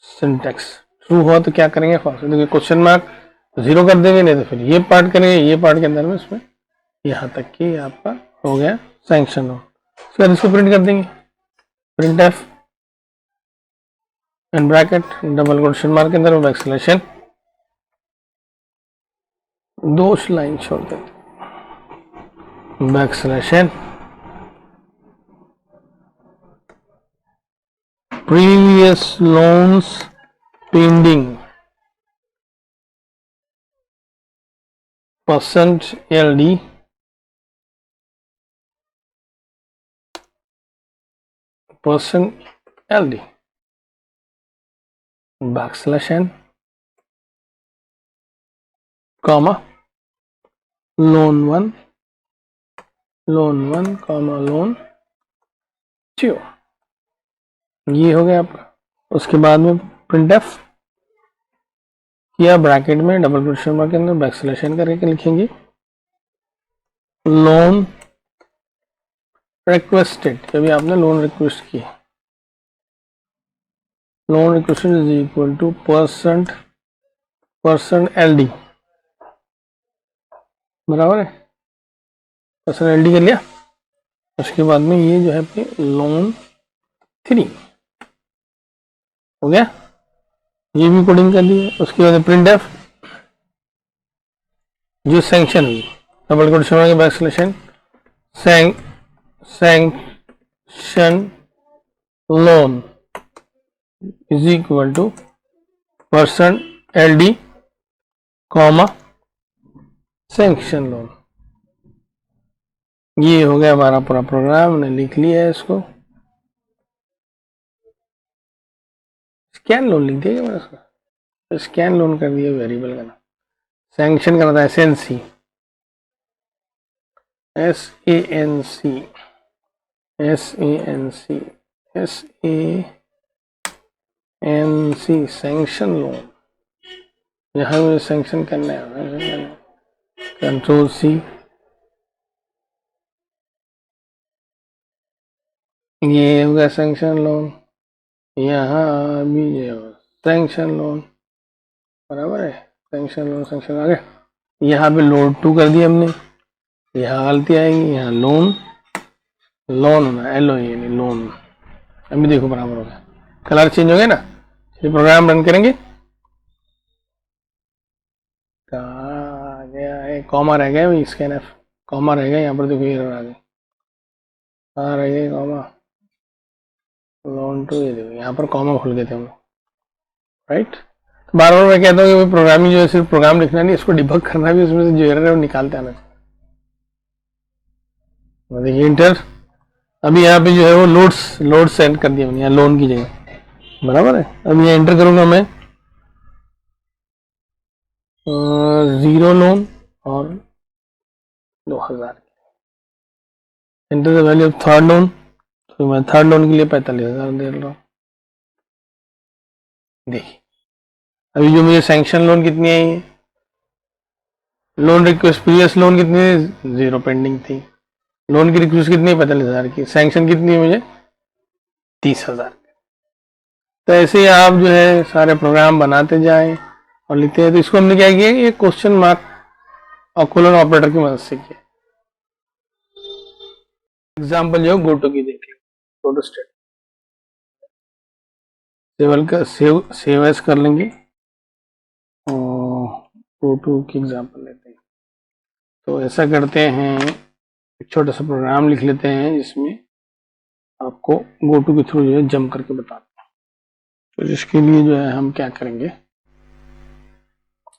सिंटेक्स। ट्रू हुआ तो क्या करेंगे, फॉल्स, देखिए क्वेश्चन मार्क 0 कर देंगे, नहीं तो फिर ये पार्ट करेंगे, ये पार्ट के अंदर में इसमें यहाँ तक कि आपका हो गया सैंक्शन हो। उसके बाद इसको प्रिंट कर देंगे, print F and bracket double quotation mark के अंदर बैकस्लैश n, 2 लाइन छोड़ देते, backslash n previous loans pending percent LD backslash n comma loan 1 comma loan 2, ये हो गया आपका। उसके बाद में प्रिंट एफ किया ब्रैकेट में डबल कोटेशन मार्क के अंदर बैकस्लैश n करके लिखेंगे लोन रिक्वेस्टेड, जब आपने लोन रिक्वेस्ट की, loan requested is equal to percent LD बराबर है, परसेंट एलडी कर लिया। उसके बाद में ये जो है लोन 3 हो गया, ये भी कोडिंग कर दी है। उसके बाद प्रिंट एफ जो सैंक्शन हुई, डबल कोटेशन के backslash sanction loan is equal to %LD comma sanction loan. ये हो गया हमारा पूरा प्रोग्राम, हमने लिख लिया है इसको। स्कैन लोन लिख दिया मैंने उसको, तो स्कैन लोन कर दिया वेरिएबल का नाम। सैंक्शन करना था SNC सैंक्शन लोन। यहाँ मुझे सैंक्शन करना है, कंट्रोल C, ये हो गया सैंक्शन लोन। यहाँ भी ये हो सैंक्शन लोन, बराबर है, सैंक्शन लोन आ गया। यहाँ पे लोड 2 कर दिया हमने, यहाँ गलती आएगी, यहाँ लोन होना LON लोन। अभी देखो बराबर हो गया, कलर चेंज हो गया ना। ये प्रोग्राम रन करेंगे, कहाँ गया है, कॉमा रह गया भाई, स्कैन एफ कॉमा रह गया, यहाँ पर देखो एरर आ गई, कहाँ रह गया कॉमा, लोन 2, ये देखो यहाँ पर कॉमा भूल गए थे हम, राइट। तो बार बार मैं कहता हूँ कि प्रोग्रामिंग जो है सिर्फ प्रोग्राम लिखना नहीं, इसको डिबग करना भी, उसमें से जो एरर है वो निकालते आना चाहिए। देखिए इंटर, अभी यहाँ पे जो है वो लोड सेंड कर दिया मैंने यहाँ लोन की जगह, बराबर है। अब ये एंटर करूंगा मैं 0 लोन और 2000, enter the value of third loan, तो मैं थर्ड लोन के लिए 45,000 दे रहा हूँ। देखिए अभी जो मुझे सैंक्शन लोन कितनी आई है, लोन रिक्वेस्ट प्रीवियस लोन कितनी, 0 पेंडिंग थी, लोन की रिक्वेस्ट कितनी है 45,000 की, सैंक्शन कितनी है मुझे 30,000। तो ऐसे ही आप जो है सारे प्रोग्राम बनाते जाएं और लिखते हैं। तो इसको हमने क्या किया, ये क्वेश्चन मार्क और कोलन ऑपरेटर की मदद से किया। एग्जाम्पल जो गोटो की देख लो, गोटो स्टेट सेव एस कर लेंगे और गोटो की एग्जाम्पल लेते हैं। तो ऐसा करते हैं, एक छोटा सा प्रोग्राम लिख लेते हैं जिसमें आपको गोटो के थ्रू जो है जंप करके बताते हैं। तो जिसके लिए जो है हम क्या करेंगे,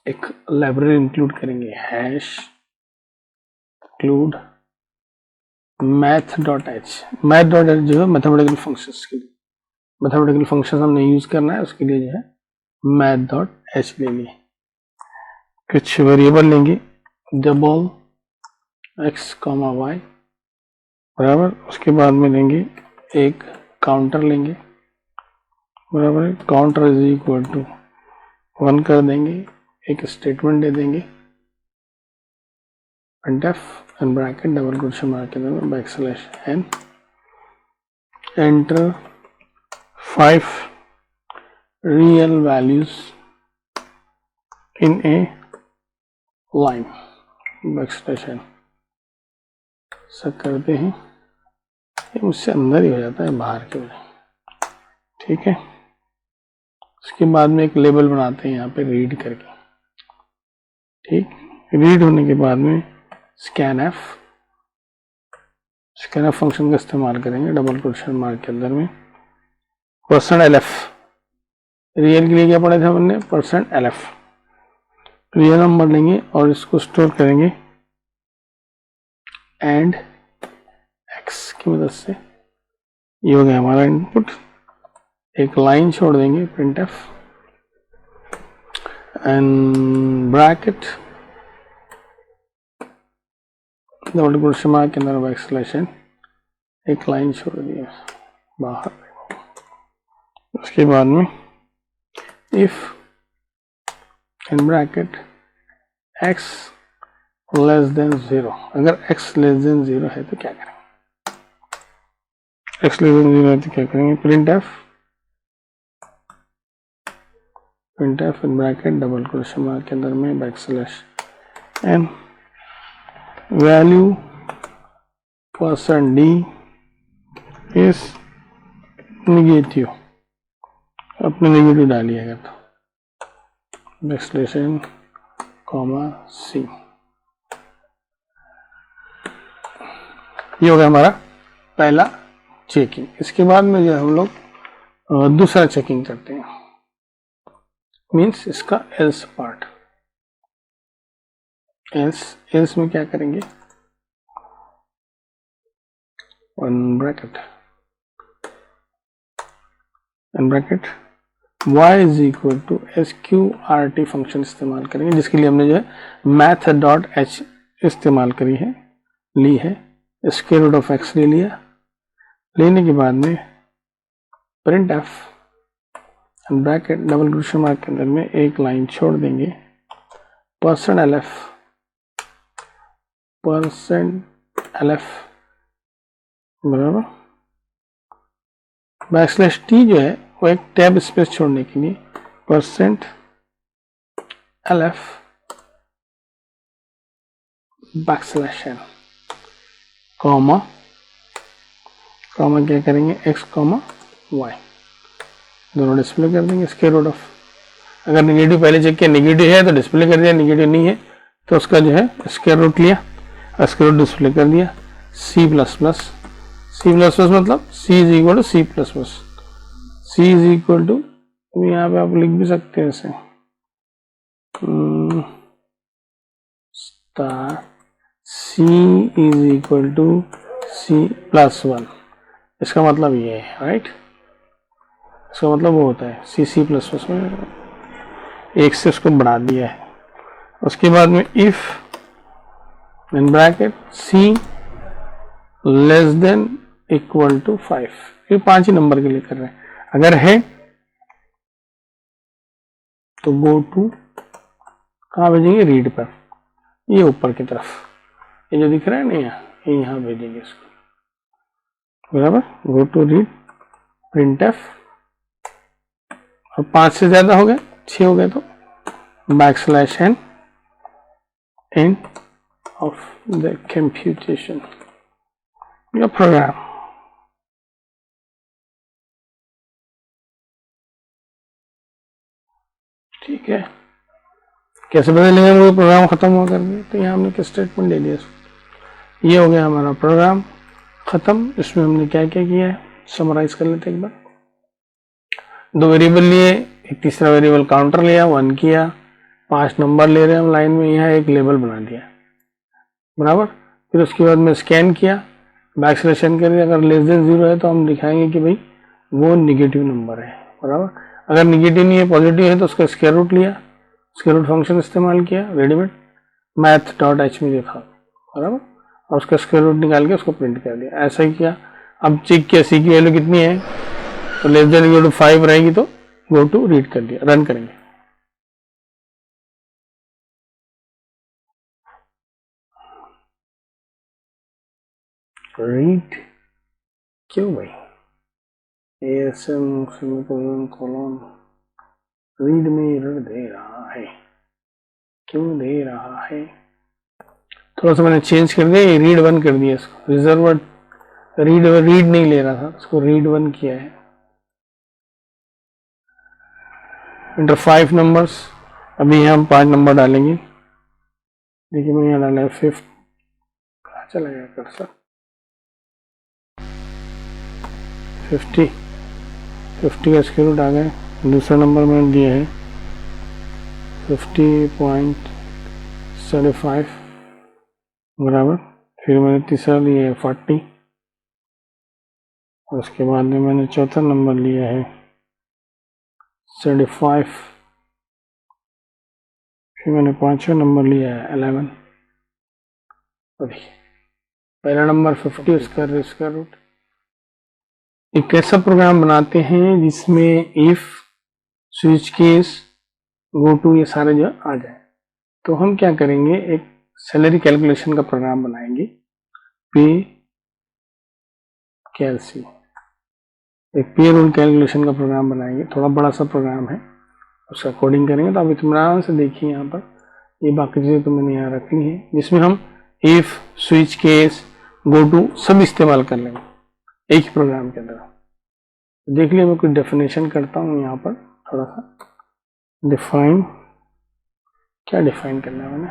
एक लाइब्रेरी इंक्लूड करेंगे, हैश इंक्लूड math.h जो है मैथमेटिकल फंक्शंस के लिए, मैथमेटिकल फंक्शंस हमने यूज करना है, उसके लिए जो है math.h ले लिए। कुछ वेरिएबल लेंगे, डबल x, y, बराबर। उसके बाद में लेंगे एक काउंटर लेंगे, बराबर, काउंटर इज इक्वल टू 1 कर देंगे, एक स्टेटमेंट दे देंगे, printf and bracket double question mark के अंदर backslash n, enter 5 real values in A line, backslash n। सब करते हैं, ये मुझसे अंदर ही हो जाता है, बाहर के बजाय, ठीक है। उसके बाद में एक लेबल बनाते हैं यहाँ पे रीड करके, ठीक। रीड होने के बाद में स्कैन एफ फंक्शन का इस्तेमाल करेंगे, डबल क्वेश्चन मार्क के अंदर में %lf, रियल के लिए क्या पढ़ा था हमने, %lf, रियल नंबर लेंगे और इसको स्टोर करेंगे एंड x की मदद से। ये हो गया हमारा इनपुट। एक लाइन छोड़ देंगे, printf and bracket double question mark के अंदर बैकस्लैश n, एक लाइन छोड़ दिया बाहर। उसके बाद में if in bracket x less than 0, अगर x लेस देन 0 है तो क्या करेंगे, x लेस देन 0 है तो क्या करेंगे, printf इन ब्रैकेट डबल क्वेश्चन मार्क के अंदर में backslash n, value %d is negative, अपने नेगेटिव डालिएगा तो बैकस्लैश कॉमा सी। ये हो गया हमारा पहला चेकिंग। इसके बाद में जो हम लोग दूसरा चेकिंग करते हैं, मीन्स इसका एल्स पार्ट। एल्स में क्या करेंगे, one bracket y is equal to sqrt function इस्तेमाल करेंगे, जिसके लिए हमने जो है math.h इस्तेमाल ली है। स्क्वायर रूट ऑफ x ले लिया, लेने के बाद में print F bracket double question mark के अंदर में एक लाइन छोड़ देंगे, %lf बराबर बैकस्लैश t जो है वो एक टैब स्पेस छोड़ने के लिए %lf बैकस्लैश n कॉमा क्या करेंगे, x y दोनों डिस्प्ले कर देंगे। स्क्वायर रूट ऑफ, अगर नेगेटिव पहले चेक किया, नेगेटिव है तो डिस्प्ले कर दिया, नेगेटिव नहीं है तो उसका जो है स्क्वायर रूट लिया, स्क्वायर रूट डिस्प्ले कर दिया। C++ मतलब C is equal to C++, C is equal to, यहाँ पे आप लिख भी सकते हैं ऐसे C is equal to C+1। इसका मतलब ये है, राइट। इसका मतलब वो होता है C++ में एक से उसको बढ़ा दिया है। उसके बाद में if in bracket C less than equal to 5, ये 5 ही नंबर के लिए कर रहे हैं। अगर है तो गो टू कहाँ भेजेंगे, रीड पर, ये ऊपर की तरफ, ये जो दिख रहा है ना यहाँ भेजेंगे इसको, बराबर। Go to read print F, और 5 से ज्यादा हो गए, 6 हो गए तो backslash n end of the computation या प्रोग्राम। ठीक है, कैसे बदलेंगे वो प्रोग्राम खत्म हो करके, तो यहाँ हमने स्टेटमेंट ले लिया इसको। ये हो गया हमारा प्रोग्राम खत्म। इसमें हमने क्या क्या किया है समराइज कर लेते एक बार। 2 वेरिएबल लिए, एक तीसरा वेरिएबल काउंटर लिया, 1 किया, 5 नंबर ले रहे हैं हम लाइन में, यहाँ एक लेबल बना दिया, बराबर। फिर उसके बाद में स्कैन किया, बैकस्लैश n कर दिया। अगर लेस देन 0 है तो हम दिखाएंगे कि भाई वो निगेटिव नंबर है, बराबर। अगर निगेटिव नहीं है, पॉजिटिव है, तो उसका स्क्वायर रूट लिया, स्क्वायर रूट फंक्शन इस्तेमाल किया, रेडीमेड math.h में देखा, बराबर, और उसका स्क्वायर रूट निकाल के उसको प्रिंट कर दिया। ऐसा ही किया। अब चेक किया C की वैल्यू कितनी है, तो लेस देन इक्वल टू 5 रहेगी तो गो टू रीड कर दिया, रन करेंगे। रीड क्यों भाई, ASM कोलोन रीड में एरर दे रहा है, क्यों दे रहा है। थोड़ा सा मैंने चेंज कर दिया, रीड 1 कर दिया इसको, रिजर्व रीड नहीं ले रहा था, इसको रीड 1 किया है। इंटर 5 नंबर्स, अभी यहाँ हम 5 नंबर डालेंगे। देखिए मैंने यहाँ डाला है 5, कहाँ चला गया कर्सर, 50 का स्क्वायर रूट आ गया। दूसरा नंबर मैंने दिया है 50.75 बराबर। फिर मैंने तीसरा लिया है 40, और उसके बाद में मैंने चौथा नंबर लिया है 75, फिर मैंने पांचवा नंबर लिया है 11। पहला नंबर 50, उसका स्क्वायर रूट। एक ऐसा प्रोग्राम बनाते हैं जिसमें if, switch case, go to, ये सारे जो आ जाए। तो हम क्या करेंगे, एक सैलरी कैलकुलेशन का प्रोग्राम बनाएंगे, पे कैलसी, एक पे रोल कैलकुलेशन का प्रोग्राम बनाएंगे। थोड़ा बड़ा सा प्रोग्राम है, उसका कोडिंग करेंगे। तो आप इत्मीनान से देखिए, यहाँ पर ये बाकी चीजें तो मैंने यहाँ रखनी है, जिसमें हम if, switch case, go to सब इस्तेमाल कर लेंगे एक ही प्रोग्राम के अंदर। देख लिया, मैं कुछ डेफिनेशन करता हूँ यहाँ पर थोड़ा सा। डिफाइन, क्या डिफाइन करना है मैंने,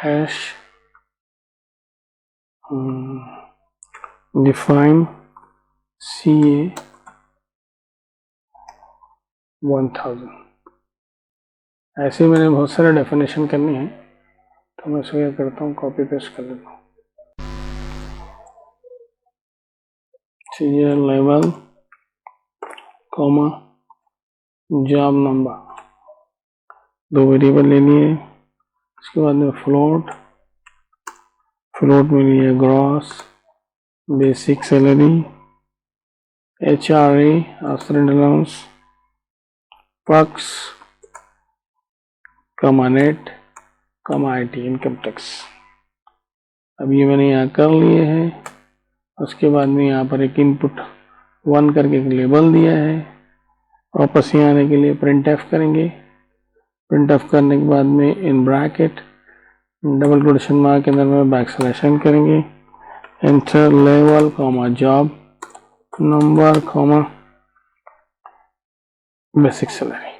हैश डिफाइन CA 1000। ऐसे मैंने बहुत सारे डेफिनेशन करनी है, तो मैं इसको क्या करता हूँ, कॉपी पेस्ट कर लेता हूँ। CA level comma job number, 2 variable ले लिए। इसके बाद में फ्लोट में लिए ग्रॉस, बेसिक सैलरी, HRA आस्टरेंट अलाउंस, पक्स, कमा नेट, कमा IT इनकम टैक्स। अब ये मैंने यहाँ कर लिए हैं। उसके बाद में यहाँ पर एक इनपुट 1 करके एक लेबल दिया है। वापस यहाँ आने के लिए प्रिंट एफ करेंगे। प्रिंट एफ करने के बाद में इन ब्रैकेट डबल कोटेशन मार्क के अंदर में बैकस्लैश करेंगे, enter level comma job number comma basic salary.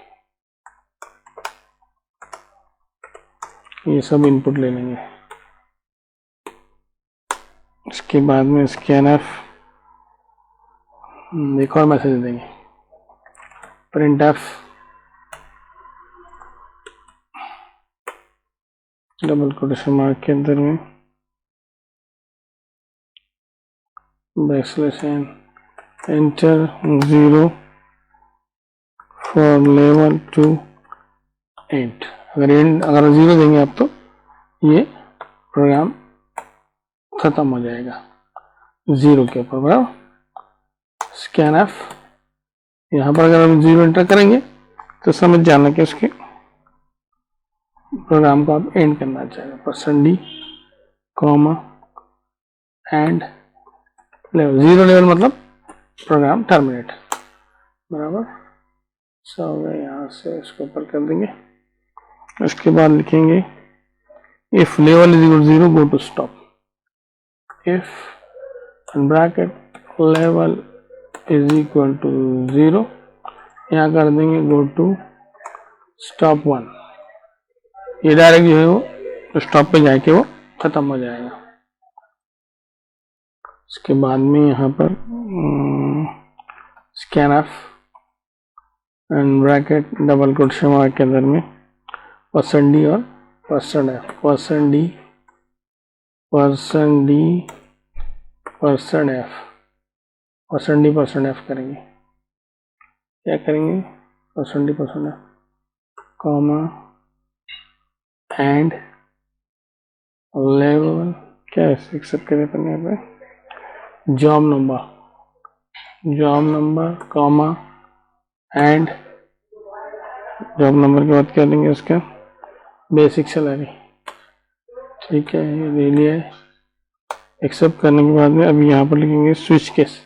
ये सब इनपुट ले लेंगे। इसके बाद में स्कैनफ एक और मैसेज देंगे, print F double quotation mark के अंदर में backslash enter 0 for level to 8। अगर 0 देंगे आप तो ये प्रोग्राम खत्म हो जाएगा 0 के ऊपर, बराबर। स्कैन एफ, यहाँ पर अगर हम 0 एंटर करेंगे तो समझ जाना कि उसके प्रोग्राम को आप एंड करना चाहेंगे। %d comma and level, 0 level मतलब प्रोग्राम टर्मिनेट, बराबर। सब यहाँ से इसको ऊपर कर देंगे। इसके बाद लिखेंगे if level is equal 0 go to stop, if bracket level is equal to 0, यहाँ कर देंगे गो टू स्टॉप 1। ये डायरेक्ट जो है वो स्टॉप पे जाके वो खत्म हो जाएगा। इसके बाद में यहाँ पर scan F and bracket double quotation mark के अंदर में %d और %f, %d %f करेंगे। क्या करेंगे, %d कॉमा एंड लेवल, क्या है एक्सेप्ट करें अपन यहाँ पे, job number comma and job number के बाद क्या लेंगे उसका बेसिक सैलरी। ठीक है, ये ले लिया है। एक्सेप्ट करने के बाद में अभी यहाँ पर लिखेंगे स्विच केस,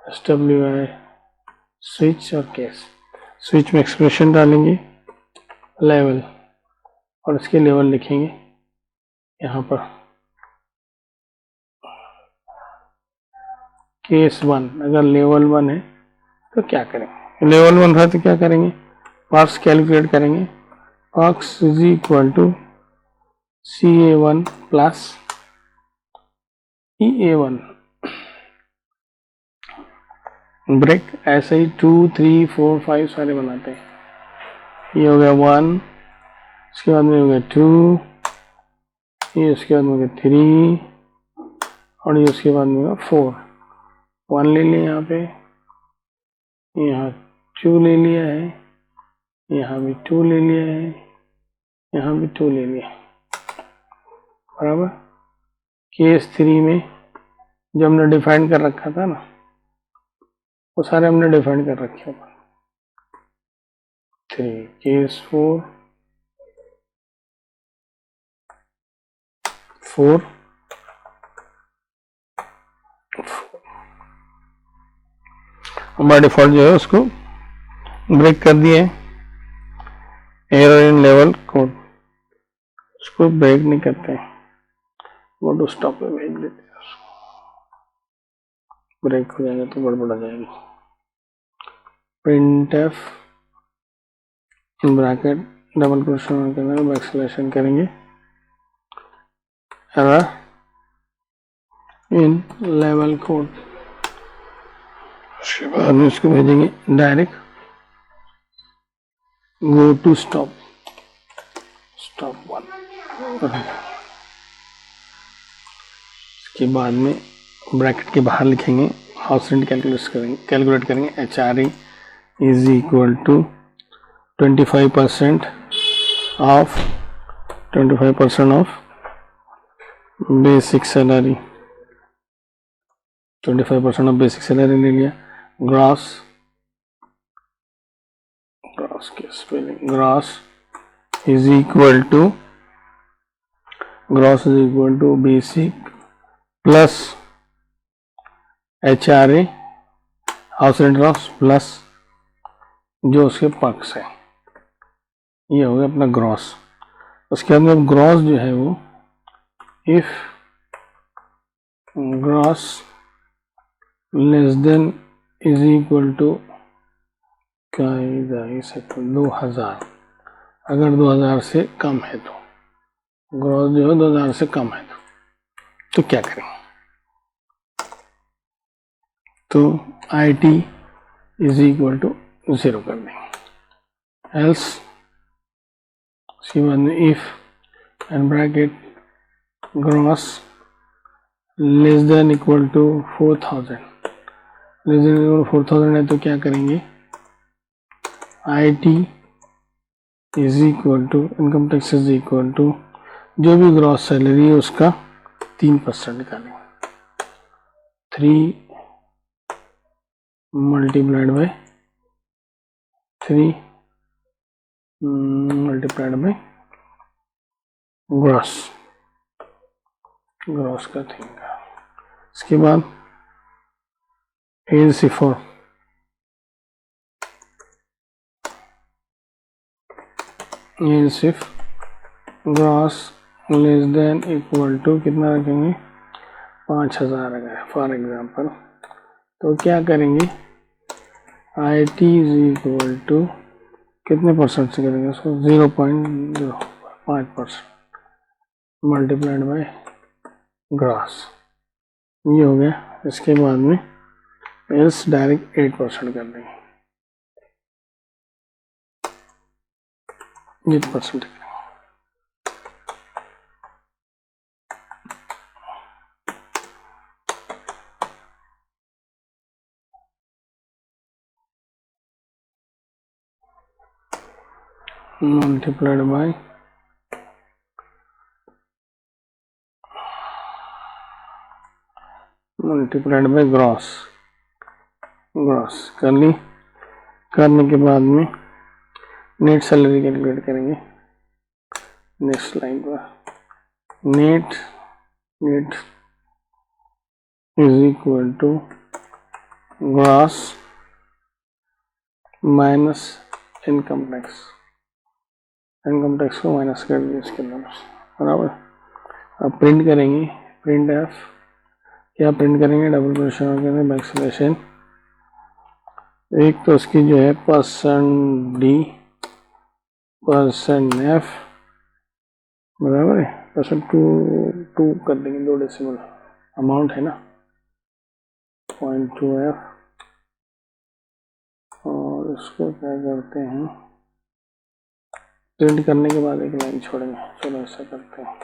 SWI स्विच और केस। स्विच में एक्सप्रेशन डालेंगे लेवल और इसके लेवल लिखेंगे यहाँ पर केस 1। अगर लेवल 1 है तो क्या करेंगे, लेवल 1 है तो क्या करेंगे, पार्क्स कैलकुलेट करेंगे। Perks is equal to CA1 plus EA1 break, ऐसे ही 2 3 4 5 सारे बनाते हैं। ये हो गया 1, इसके बाद में हो गया 2, ये उसके बाद में हो गया 3 और ये उसके बाद में होगा 4। 1 ले लिया यहाँ पे, यहाँ 2 ले लिया है, यहाँ भी 2 ले लिया है, यहाँ भी 2 ले लिया, बराबर। केस 3 में जो हमने डिफाइन कर रखा था ना, वो सारे हमने डिफाइन कर रखे हैं। 3 केस 4 बाय डिफॉल्ट जो है उसको ब्रेक कर दिए। एरर इन लेवल कोड, उसको ब्रेक नहीं करते हैं, वो तो स्टॉप पे भेज देते हैं। ब्रेक हो जाएगा तो गड़बड़ हो जाएगी। Print F bracket double question के अंदर बैकस्लैश करेंगे एरर इन लेवल कोड, उसके बाद में इसको भेजेंगे डायरेक्ट गो टू स्टॉप 1। इसके बाद में ब्रैकेट के बाहर लिखेंगे हाउस रेंट कैलकुलेट करेंगे HRE is equal to 25% of basic salary. 25% of basic salary ले लिया। ग्रॉस की spelling gross is equal to basic plus HRA house rent loss plus जो उसके पक्ष है, ये हो गया अपना ग्रॉस। उसके बाद में ग्रॉस जो है वो if gross less than is equal to क्या 2000, अगर 2000 से कम है तो ग्रॉस जो है 2000 से कम है तो क्या करें, तो IT इज इक्वल टू 0 कर देंगे। एल्स उसके बाद में if and bracket gross less than equal to 4000, less than equal 4000 है तो क्या करेंगे, IT is equal to income tax is equal to जो भी ग्रॉस सैलरी है उसका 3% निकालेंगे। 3 multiplied by 3 multiplied by gross का थिंगा। इसके बाद AC4 सिर्फ gross less than equal to कितना रखेंगे, 5000 अगर फॉर एग्जांपल, तो क्या करेंगे, IT इज इक्वल टू कितने परसेंट से करेंगे उसको, 0.05% मल्टीप्लाइड बाय ग्रॉस, ये हो गया। इसके बाद में एल्स डायरेक्ट 8% कर देंगे, 8% मल्टीप्लाइड बाय ग्रॉस कर ली। करने के बाद में नेट सैलरी कैलकुलेट करेंगे। नेक्स्ट लाइन पर net is equal to gross minus income tax को माइनस कर दिया इसके अंदर, बराबर। अब प्रिंट करेंगे, प्रिंट एफ क्या प्रिंट करेंगे, डबल क्वेश्चन के अंदर बैकस्लैश, एक तो उसकी जो है %D %F बराबर है, %2 कर देंगे, 2 डेसिमल अमाउंट है ना, 0.2F, और इसको क्या करते हैं, प्रिंट करने के बाद एक लाइन छोड़ेंगे। चलो ऐसा करते हैं,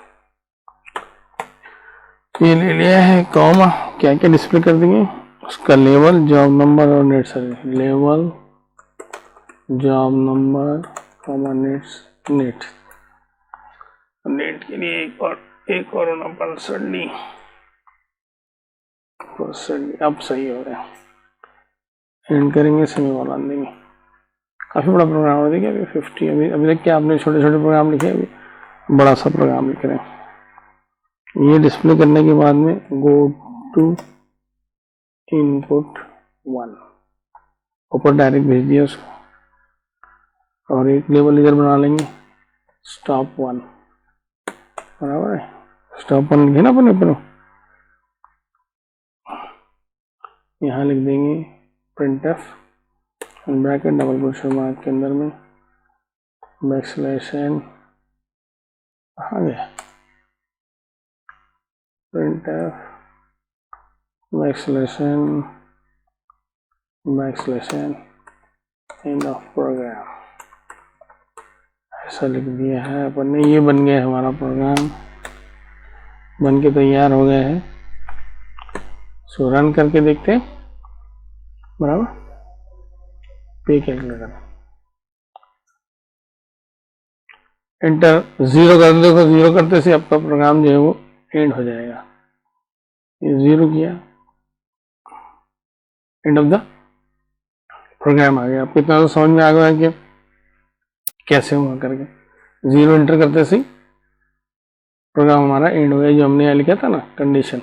ये ले लिया है कॉमा, क्या क्या डिस्प्ले कर देंगे, उसका लेवल, जॉब नंबर और net salary. Level, job number, comma net के लिए एक और होना %D। अब सही हो गया, एंड करेंगे, सेमीकोलन देंगे। काफी बड़ा प्रोग्राम है, देखिए अभी 50, अभी तक क्या आपने छोटे छोटे प्रोग्राम लिखे, अभी बड़ा सा प्रोग्राम लिख रहे हैं। ये डिस्प्ले करने के बाद में गो टू इनपुट 1, ऊपर डायरेक्ट भेज दिया उसको, और एक लेवल इधर बना लेंगे स्टॉप 1, बराबर है। स्टॉप 1 लिखे ना अपने ऊपर, यहाँ लिख देंगे printf bracket double question mark के अंदर में बैकस्लैश n, कहाँ गया, printf backslash n end of program, ऐसा लिख दिया है अपन ने। ये बन गया हमारा प्रोग्राम, बन के तैयार हो गया है। सो रन करके देखते हैं, बराबर। पे कैलकुलेटर एंटर 0 कर दो, 0 करते से आपका प्रोग्राम जो है वो एंड हो जाएगा। ये 0 किया, एंड ऑफ द प्रोग्राम आ गया। आपको इतना तो समझ में आ गया कि कैसे हुआ करके। 0 एंटर करते से प्रोग्राम हमारा एंड हो गया। जो हमने यहाँ लिखा था ना कंडीशन,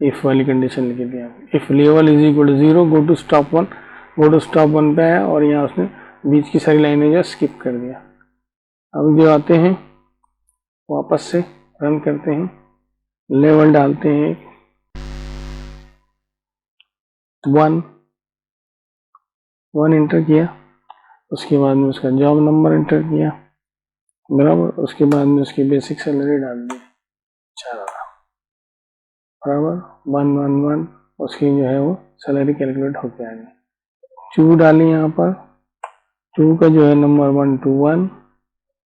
इफ वाली कंडीशन लिखी थी, if level is equal to 0 go to stop 1, go to stop 1 पे आया और यहाँ उसने बीच की सारी लाइनें जो स्किप कर दिया। अब जो आते हैं वापस से रन करते हैं, लेवल डालते हैं 1 एंटर किया, उसके बाद में उसका जॉब नंबर एंटर किया, बराबर। उसके बाद में उसकी बेसिक सैलरी डाल दी 4,000, बराबर। 111 उसकी जो है वो सैलरी कैलकुलेट होके आ गई। 2 डाली यहाँ पर, 2 का जो है नंबर 121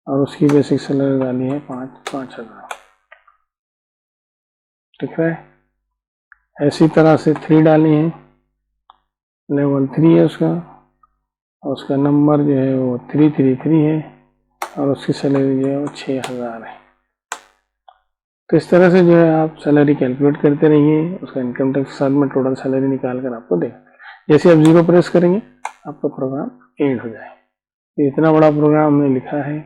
और उसकी बेसिक सैलरी डाली है 5,000, ठीक है। ऐसी तरह से 3 डाली है, लेवल 3 है उसका, और उसका नंबर जो है वो 333 है और उसकी सैलरी जो है वो 6,000 है। तो इस तरह से जो है आप सैलरी कैलकुलेट करते रहिए, उसका इनकम टैक्स के साथ में टोटल सैलरी निकाल कर आपको दें। जैसे आप 0 प्रेस करेंगे आपका प्रोग्राम एंड हो जाए। तो इतना बड़ा प्रोग्राम हमने लिखा है,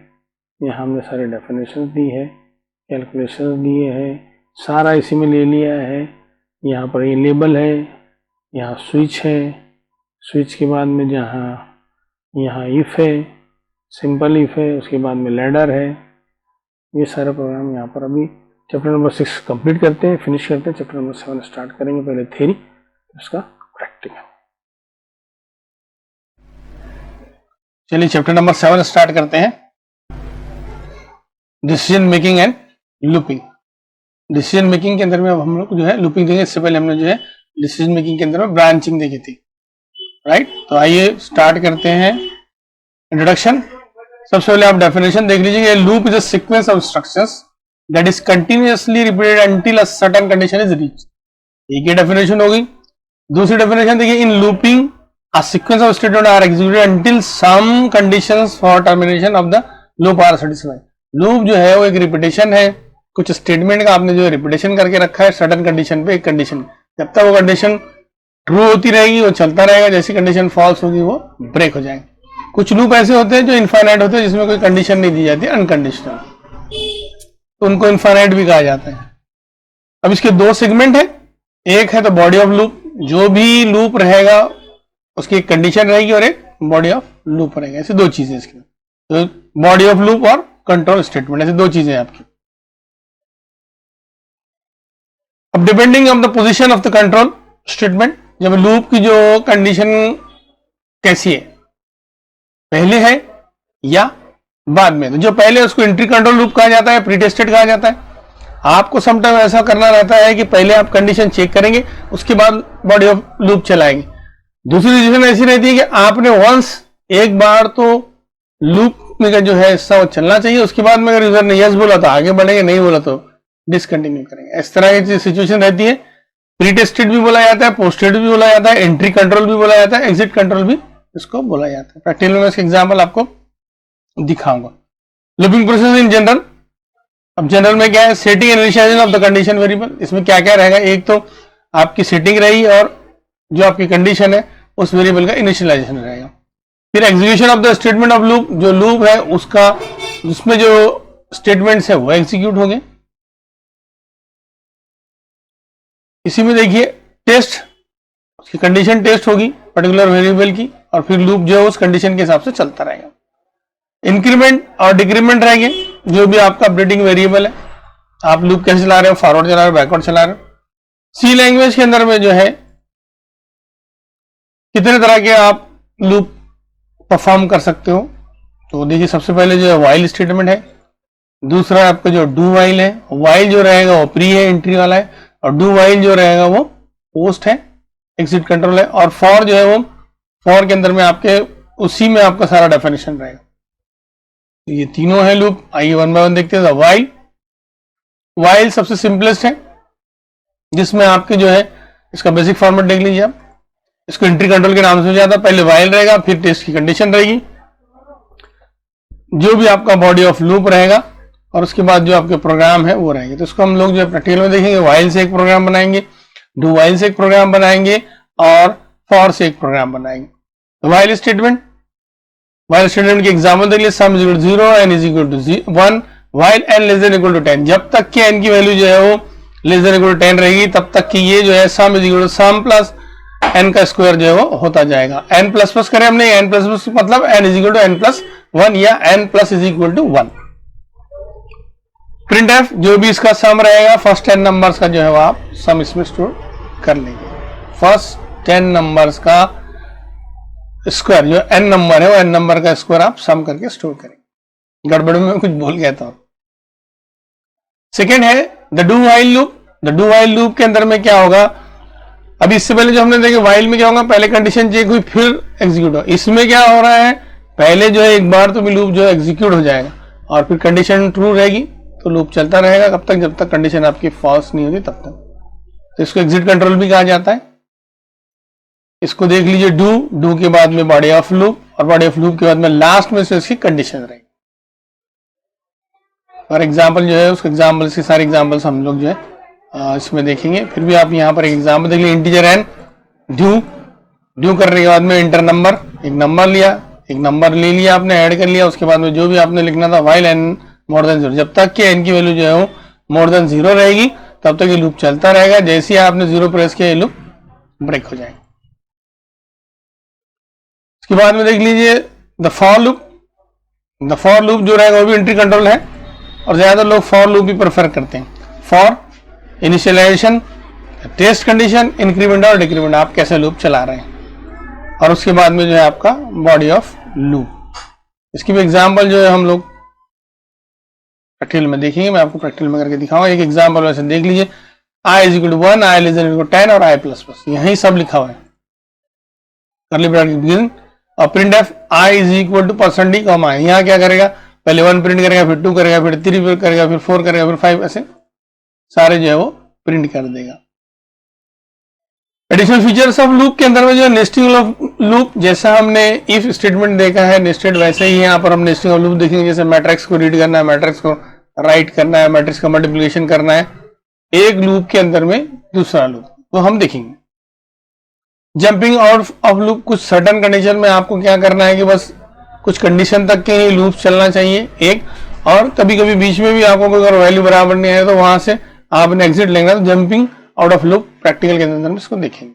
यहाँ हमने सारे डेफिनेशन दी है, कैलकुलेशन दिए हैं, सारा इसी में ले लिया है। यहाँ पर ये लेबल है, यहाँ स्विच है, स्विच के बाद में जहाँ यहाँ इफ है, सिंपल इफ है, उसके बाद में लैडर है। ये सारा प्रोग्राम यहाँ पर अभी चैप्टर नंबर 6 कंप्लीट करते हैं, फिनिश करते हैं। चैप्टर नंबर 7 स्टार्ट करेंगे, पहले थ्योरी उसका प्रैक्टिकल। चलिए चैप्टर नंबर 7 स्टार्ट करते हैं, decision making and looping. Decision making के अंदर में अब हम लोग जो है लूपिंग देंगे। इससे पहले हमने जो है डिसीजन मेकिंग के अंदर में ब्रांचिंग देखी थी, राइट। तो आइए स्टार्ट करते हैं इंट्रोडक्शन। सबसे पहले आप डेफिनेशन देख लीजिए। Loop is a sequence of instructions that is continuously repeated until a certain condition is reach. एक ये डेफिनेशन होगी। दूसरी डेफिनेशन देखिए, इन looping a sequence of statements are executed until some conditions for termination of the loop are satisfied। Loop जो है वो एक repetition है, कुछ स्टेटमेंट का आपने जो रिपीटेशन करके रखा है सर्टेन कंडीशन पे, एक कंडीशन, जब तक वो कंडीशन ट्रू होती रहेगी वो चलता रहेगा, जैसी कंडीशन फॉल्स होगी वो ब्रेक हो जाएंगे। कुछ लूप ऐसे होते हैं जो इनफाइनाइट होते हैं, जिसमें कोई कंडीशन नहीं दी जाती, अनकंडीशनल, तो उनको इनफाइनाइट भी कहा जाता है। अब इसके 2 सेगमेंट है, एक है तो बॉडी ऑफ लूप, जो भी लूप रहेगा उसकी एक कंडीशन रहेगी और एक बॉडी ऑफ लूप रहेगा। ऐसे 2 चीजें इसकी, तो बॉडी ऑफ लूप और कंट्रोल स्टेटमेंट, ऐसे 2 चीजें आपकी। अब depending on the position of the control statement, जब लूप की जो कंडीशन कैसी है, पहले है या बाद में, तो जो पहले उसको एंट्री कंट्रोल लूप कहा जाता है, प्री टेस्टेड कहा जाता है। आपको समटाइम ऐसा करना रहता है कि पहले आप कंडीशन चेक करेंगे, उसके बाद बॉडी ऑफ लूप चलाएंगे। दूसरी डिसीजन ऐसी रहती है कि आपने वंस एक बार तो लूप में जो है हिस्सा वो चलना चाहिए, उसके बाद में अगर यूजर ने यस बोला तो आगे बढ़ेंगे, नहीं बोला तो डिसकंटिन्यू करेंगे। इस तरह की सिचुएशन रहती है। प्री टेस्टेड भी बोला जाता है, पोस्टेड भी बोला जाता है, एंट्री कंट्रोल भी बोला जाता है, एग्जिट कंट्रोल भी इसको बोला जाता है। प्रैक्टिकल में इसका एग्जाम्पल आपको दिखाऊंगा। लूपिंग प्रोसेस इन जनरल, अब जनरल में क्या है, setting and initialization of the condition variable. इसमें क्या क्या रहेगा, एक तो आपकी सेटिंग रही और जो आपकी कंडीशन है उस वेरिएबल का इनिशियलाइजेशन रहेगा। फिर execution of the statement of loop, जो लूप है उसका उसमें जो स्टेटमेंट्स है वो एग्जीक्यूट होंगे। इसी में देखिए टेस्ट, उसकी कंडीशन टेस्ट होगी पर्टिकुलर वेरिएबल की, और फिर लूप जो है उस कंडीशन के हिसाब से चलता रहेगा। इंक्रीमेंट और डिक्रीमेंट रहेंगे, जो भी आपका अपडेटिंग वेरिएबल है, आप लूप कैसे चला रहे हो, फॉरवर्ड चला रहे हो, बैकवर्ड चला रहे हो। सी लैंग्वेज के अंदर में जो है कितने तरह के आप लूप परफॉर्म कर सकते हो। तो देखिए सबसे पहले जो है वाइल स्टेटमेंट है, दूसरा आपका जो डू वाइल है। वाइल जो रहेगा वो प्री है, एंट्री वाला है, और डू वाइल जो रहेगा वो पोस्ट है, एग्जिट कंट्रोल है। और फॉर जो है वो फॉर के अंदर में आपके उसी में आपका सारा डेफिनेशन रहेगा। तो ये तीनों है लूप। आइए वन बाय वन देखते हैं। वाइल, वाइल सबसे सिंपलेस्ट है, जिसमें आपके जो है इसका बेसिक फॉर्मेट देख लीजिए आप। इसको एंट्री कंट्रोल के नाम से जाता है। पहले वाइल रहेगा, फिर टेस्ट की कंडीशन रहेगी, जो भी आपका बॉडी ऑफ लूप रहेगा, और उसके बाद जो आपके प्रोग्राम है वो रहेंगे। तो इसको हम लोग जो है प्रैक्टिकल में देखेंगे। वाइल से एक प्रोग्राम बनाएंगे, डू वाइल से एक प्रोग्राम बनाएंगे, और फॉर से एक प्रोग्राम बनाएंगे। तो वाइल स्टेटमेंट, वाइल स्टेटमेंट की एग्जाम्पल देख लीजिए। Sum is equal to 0, N is equal to 1, while N less than equal to 10। जब तक कि एन की वैल्यू जो है वो लेस देन इक्वल टू 10 रहेगी, तब तक कि ये जो है sum is equal to sum plus N का स्क्वायर जो है वो होता जाएगा। एन प्लस प्लस करें हमने, एन प्लस प्लस मतलब N is equal to N plus 1 या N plus is equal to 1। Print F, जो भी इसका सम रहेगा फर्स्ट 10 नंबर्स का जो है वो आप सम इसमें स्टोर कर लेंगे। फर्स्ट 10 नंबर्स का स्क्वायर, जो एन नंबर है वो एन नंबर का स्क्वायर आप सम करके स्टोर करेंगे। गड़बड़ में कुछ भूल गया था। सेकेंड है the do while loop. The do while loop के अंदर में क्या होगा, अभी इससे पहले जो हमने देखा वाइल में क्या होगा, पहले कंडीशन चेक हुई फिर एग्जीक्यूट हो। इसमें क्या हो रहा है, पहले जो है एक बार तो भी लूप जो है एग्जीक्यूट हो जाएगा, और फिर कंडीशन ट्रू रहेगी तो लूप चलता रहेगा कब तक, जब तक कंडीशन आपकी फॉल्स नहीं होती तब तक। तो इसको एग्जिट कंट्रोल भी कहा जाता है। इसको देख लीजिए, डू के बाद में बॉडी ऑफ लूप, और बॉडी ऑफ लूप के बाद में लास्ट में से इसकी कंडीशन रहेगी। फॉर एग्जाम्पल जो है उसके एग्जाम्पल्स के सारे एग्जाम्पल्स हम लोग जो है इसमें देखेंगे। फिर भी आप यहाँ पर एक एग्जाम्पल देख लीजिए। इंटीजर एन, ड्यू करने के बाद में इंटर नंबर, एक नंबर लिया, एक नंबर ले लिया आपने, ऐड कर लिया, उसके बाद में जो भी आपने लिखना था वाइल एन मोर देन 0, जब तक कि एन की वैल्यू जो है वो मोर देन 0 रहेगी तब तक ये लूप चलता रहेगा। जैसे ही आपने 0 प्रेस किया ये लूप ब्रेक हो जाएगा। इसके बाद में देख लीजिए the for loop. The for loop जो रहेगा वो भी एंट्री कंट्रोल है, और ज्यादा लोग फॉर लूप भी प्रेफर करते हैं। For initialization, test condition, increment और डिक्रीमेंट, आप कैसे लूप चला रहे हैं, और उसके बाद में जो है आपका बॉडी ऑफ लूप। इसकी भी एग्जाम्पल जो है हम लोग प्रैक्टिकल में देखेंगे। मैं आपको प्रैक्टिकल में करके दिखाऊंगा। एक एग्जाम्पल वैसे देख लीजिए। I is equal to 1, i less than equal to 10 और आई प्लस प्लस, यही सब लिखा हुआ है। करली ब्रैकेट बिगिन और print F I is equal to percent D comma. यहाँ क्या करेगा, पहले 1 प्रिंट करेगा, फिर 2 करेगा, फिर 3 करेगा, फिर 4 करेगा, फिर 5, ऐसे सारे जो है वो प्रिंट कर देगा। एडिशनल फीचर्स ऑफ लूप के अंदर में जो है नेस्टिंग ऑफ लूप, जैसा हमने इफ स्टेटमेंट देखा है नेस्टेड, वैसे ही यहाँ पर हम नेस्टिंग ऑफ लूप देखेंगे। जैसे मैट्रिक्स को रीड करना है, मैट्रिक्स को राइट करना है, मैट्रिक्स का मल्टीप्लिकेशन करना है एक लूप के अंदर में दूसरा लूप, तो हम देखेंगे। जंपिंग आउट ऑफ लूप, कुछ सर्टन कंडीशन में आपको क्या करना है कि बस कुछ कंडीशन तक के ही लूप चलना चाहिए एक, और कभी कभी बीच में भी आपको अगर वैल्यू बराबर नहीं है तो वहां से आपने एग्जिट लेना है। तो jumping out of loop practical के अंदर में इसको देखेंगे।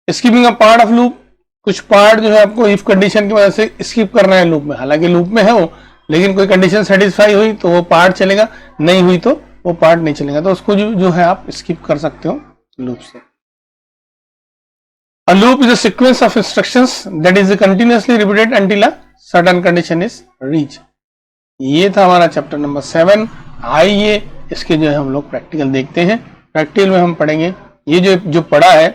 Skipping a part of loop, कुछ पार्ट जो है आपको इफ कंडीशन की वजह से स्किप करना है लूप में, हालांकि लूप में है वो, लेकिन कोई कंडीशन सेटिस्फाई हुई तो वो पार्ट चलेगा, नहीं हुई तो वो पार्ट नहीं चलेगा, तो उसको जो है आप स्किप कर सकते हो लूप से। A loop is a sequence of instructions that is continuously repeated until a certain condition is reached. ये था हमारा चैप्टर नंबर 7। आइए इसके जो है हम लोग प्रैक्टिकल देखते हैं। प्रैक्टिकल में हम पढ़ेंगे ये जो पढ़ा है,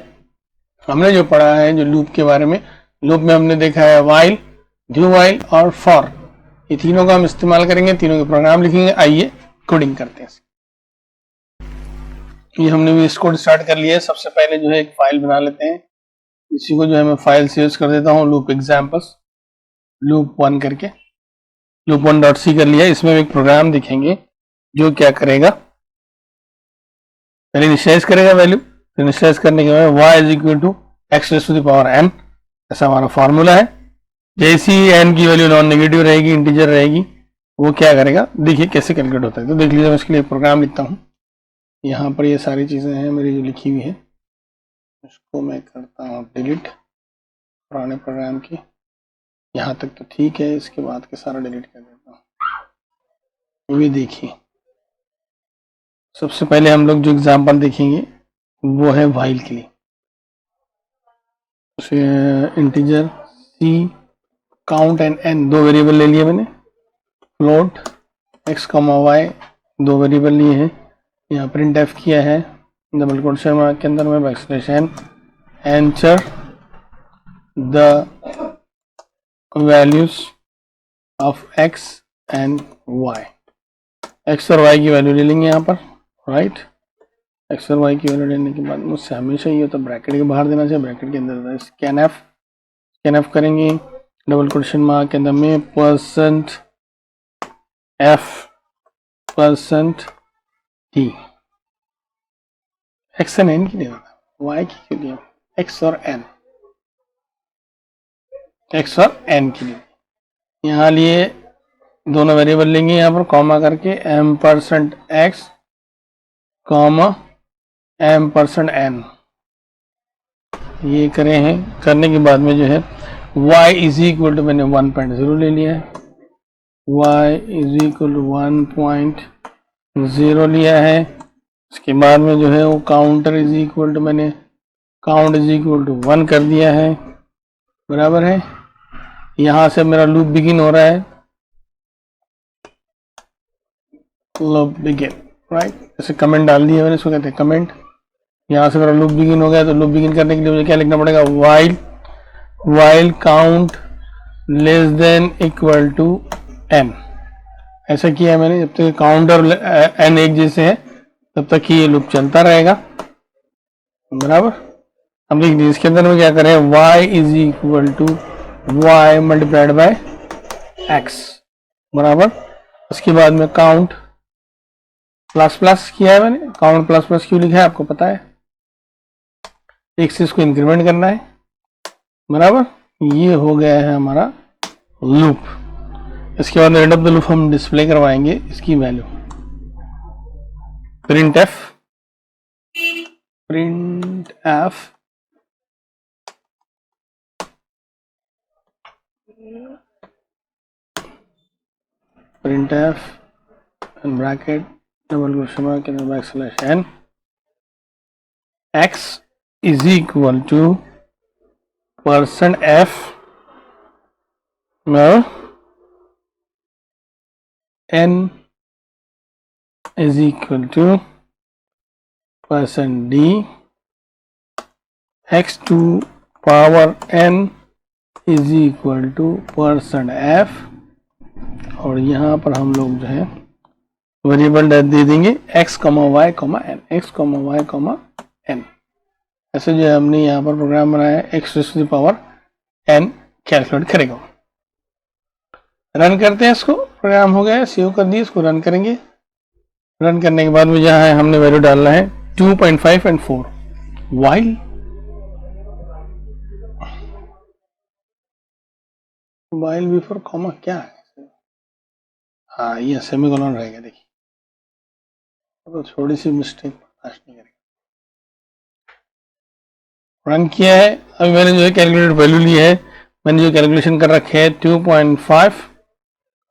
हमने जो पढ़ा है जो लूप के बारे में, लूप में हमने देखा है वाइल, डू वाइल और फॉर, ये तीनों का हम इस्तेमाल करेंगे, तीनों के प्रोग्राम लिखेंगे। आइए कोडिंग करते हैं। ये हमने भी इस कोड स्टार्ट कर लिया है। सबसे पहले जो है एक फाइल बना लेते हैं, इसी को जो है मैं फाइल सेव कर देता हूँ, लूप एग्जाम्पल्स लूप 1 करके, लूप 1.c कर लिया। इसमें एक प्रोग्राम दिखेंगे जो क्या करेगा, पहले इनिशियलाइज करेगा वैल्यू, फिर इनिशियलाइज करने के बाद y is equal to x raise to the power n, ऐसा हमारा फॉर्मूला है। जैसी n की वैल्यू नॉन नेगेटिव रहेगी, इंटीजर रहेगी, वो क्या करेगा देखिए कैसे कैलकुलेट होता है। तो देख लीजिए, मैं इसके लिए प्रोग्राम लिखता हूँ। यहाँ पर ये सारी चीजें हैं मेरी जो लिखी हुई है, इसको मैं करता हूँ डिलीट पुराने प्रोग्राम की। यहाँ तक तो ठीक है, इसके बाद के सारा डिलीट कर देता हूँ। ये देखिए, सबसे पहले हम लोग जो एग्जाम्पल देखेंगे वो है वाइल के लिए। Integer C, count and N, दो वेरिएबल ले लिए मैंने, फ्लोट एक्स कॉमा वाई, दो वेरिएबल लिए हैं, यहाँ प्रिंट एफ किया है डबल क्वोटेशन मार्क के अंदर में backslash N, enter the values of X and Y, X और वाई की वैल्यू ले लेंगे यहाँ पर, राइट। एक्स और वाई की वैल्यू लेने के बाद मुझसे हमेशा ये होता है ब्रैकेट के बाहर देना चाहिए, ब्रैकेट के अंदर स्कैन एफ करेंगे डबल क्वेश्चन मार्क के अंदर में percent T, X and N की नहीं होता, वाई की क्यों दिया, एक्स और एन की लिए यहाँ लिए दोनों वेरिएबल लेंगे यहाँ पर कॉमा करके m%x कॉमा m%n, ये करे हैं। करने के बाद में जो है y इज इक्वल टू मैंने 1.0 ले लिया है, y इज इक्वल टू 1.0 लिया है। उसके बाद में जो है वो काउंटर इज इक्वल टू मैंने काउंट इज इक्वल टू 1 कर दिया है, बराबर है। यहाँ से मेरा लूप बिगिन हो रहा है, लूप बिगिन, राइट। जैसे कमेंट डाल दिया मैंने, इसको कहते हैं कमेंट। यहाँ से मेरा लूप बिगिन हो गया, तो लूप बिगिन करने के लिए मुझे क्या लिखना पड़ेगा, while count less than equal to n। ऐसा किया है मैंने, जब तक काउंट और n एक जैसे है तब तक ही ये लूप चलता रहेगा, बराबर। हम देख लीजिए इसके अंदर में क्या करें, y is equal to y multiplied by x, बराबर। उसके बाद में काउंट प्लस प्लस किया है मैंने, काउंट प्लस प्लस क्यों लिखा है आपको पता है, एक से इसको इंक्रीमेंट करना है, बराबर। ये हो गया है हमारा लूप। इसके बाद एंड ऑफ द लूप हम डिस्प्ले करवाएंगे इसकी वैल्यू, print F and bracket double question mark के अंदर backslash n, x is equal to %f में n is equal to %d, x to power n is equal to %f, और यहाँ पर हम लोग जो है वेरिएबल दे देंगे x, y, n, x, y, n। ऐसे जो है हमने यहाँ पर प्रोग्राम बनाया है, x to the power n calculate करेगा। रन करते हैं इसको, प्रोग्राम हो गया, सेव कर दिए, इसको रन करेंगे। रन करने के बाद में जहाँ है हमने वैल्यू डालना है 2.5 एंड 4, वाइल बिफोर कॉमा क्या है, हाँ ये सेमीकोलन रहेगा, देखिए तो थोड़ी सी मिस्टेक बर्दाश्त नहीं करेगा। रन किया है, अभी मैंने जो है कैलकुलेटेड वैल्यू ली है, मैंने जो कैलकुलेशन कर रखे है 2.5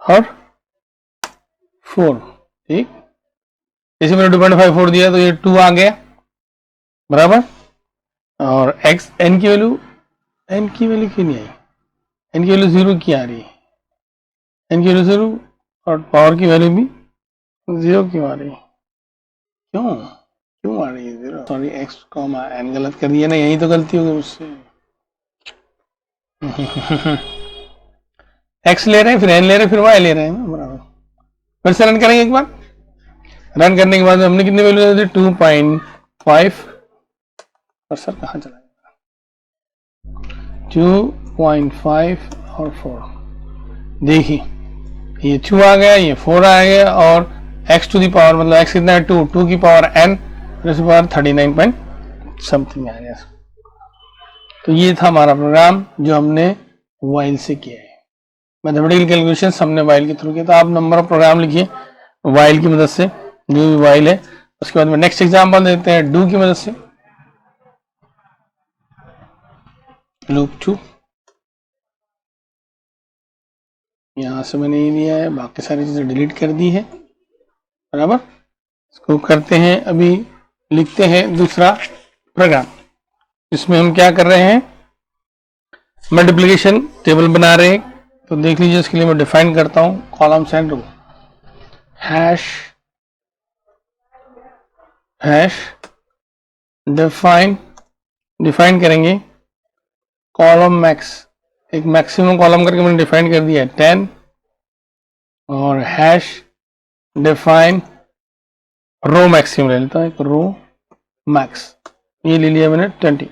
और 4, ठीक। जैसे मैंने 2.54 दिया तो ये 2 आ गया, बराबर। और x n की वैल्यू क्यों नहीं आई, n की वैल्यू 0 की आ रही है, n की वैल्यू 0 और पावर की वैल्यू भी 0 क्यों आ रही है, क्यों आ रही है 0, सॉरी x कॉमा n गलत कर दिया ना, यही तो गलती होगी मुझसे। x ले रहे हैं, फिर n ले रहे हैं, फिर y ले रहे हैं, बराबर। फिर से रन करेंगे एक बार। रन करने के बाद हमने कितनी वैल्यू दी, 2.5, और सर कहाँ चला गया, 2.5 और 4, देखिए ये 2 आ गया, ये 4 आ गया, और x टू दी पावर मतलब x कितना है 2 की power n, plus power 39 point something आ गया। तो ये था हमारा प्रोग्राम जो हमने वाइल से किया है, मैथमेटिकल कैलकुलेशन हमने वाइल के थ्रू किया। तो आप नंबर ऑफ प्रोग्राम लिखिए वाइल की मदद से, जो भी वाइल है। उसके बाद में नेक्स्ट एग्जांपल देते हैं डू की मदद से, लूप 2। यहां से मैंने ये लिया है, बाकी सारी चीजें डिलीट कर दी है, बराबर। इसको करते हैं, अभी लिखते हैं दूसरा प्रोग्राम, इसमें हम क्या कर रहे हैं, मल्टीप्लिकेशन टेबल बना रहे हैं, तो देख लीजिए इसके लिए मैं डिफाइन करता हूं columns and row. Hash define करेंगे कॉलम मैक्स, एक मैक्सिमम कॉलम करके मैंने डिफाइन कर दिया है 10, और हैश डिफाइन रो मैक्सिमम ले लेता हूं, एक रो मैक्स, ये ले लिया मैंने 20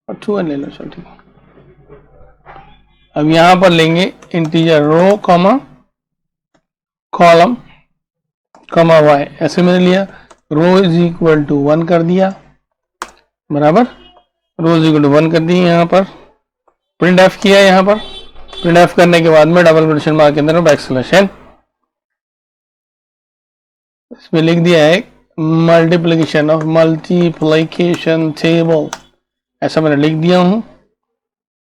और 2 ले लो, चलो ठीक है। अब यहां पर लेंगे integer row comma column comma Y, ऐसे मैंने लिया। रो इज इक्वल टू 1 कर दिया, बराबर, रो इज इक्वल टू 1 कर दिए। यहां पर प्रिंट एफ किया, यहां पर प्रिंट एफ करने के बाद में डबल क्वोटेशन मार्क के अंदर बैकस्लैश एन, इसमें लिख दिया है मल्टीप्लिकेशन ऑफ मल्टीप्लिकेशन टेबल, ऐसा मैंने लिख दिया हूं,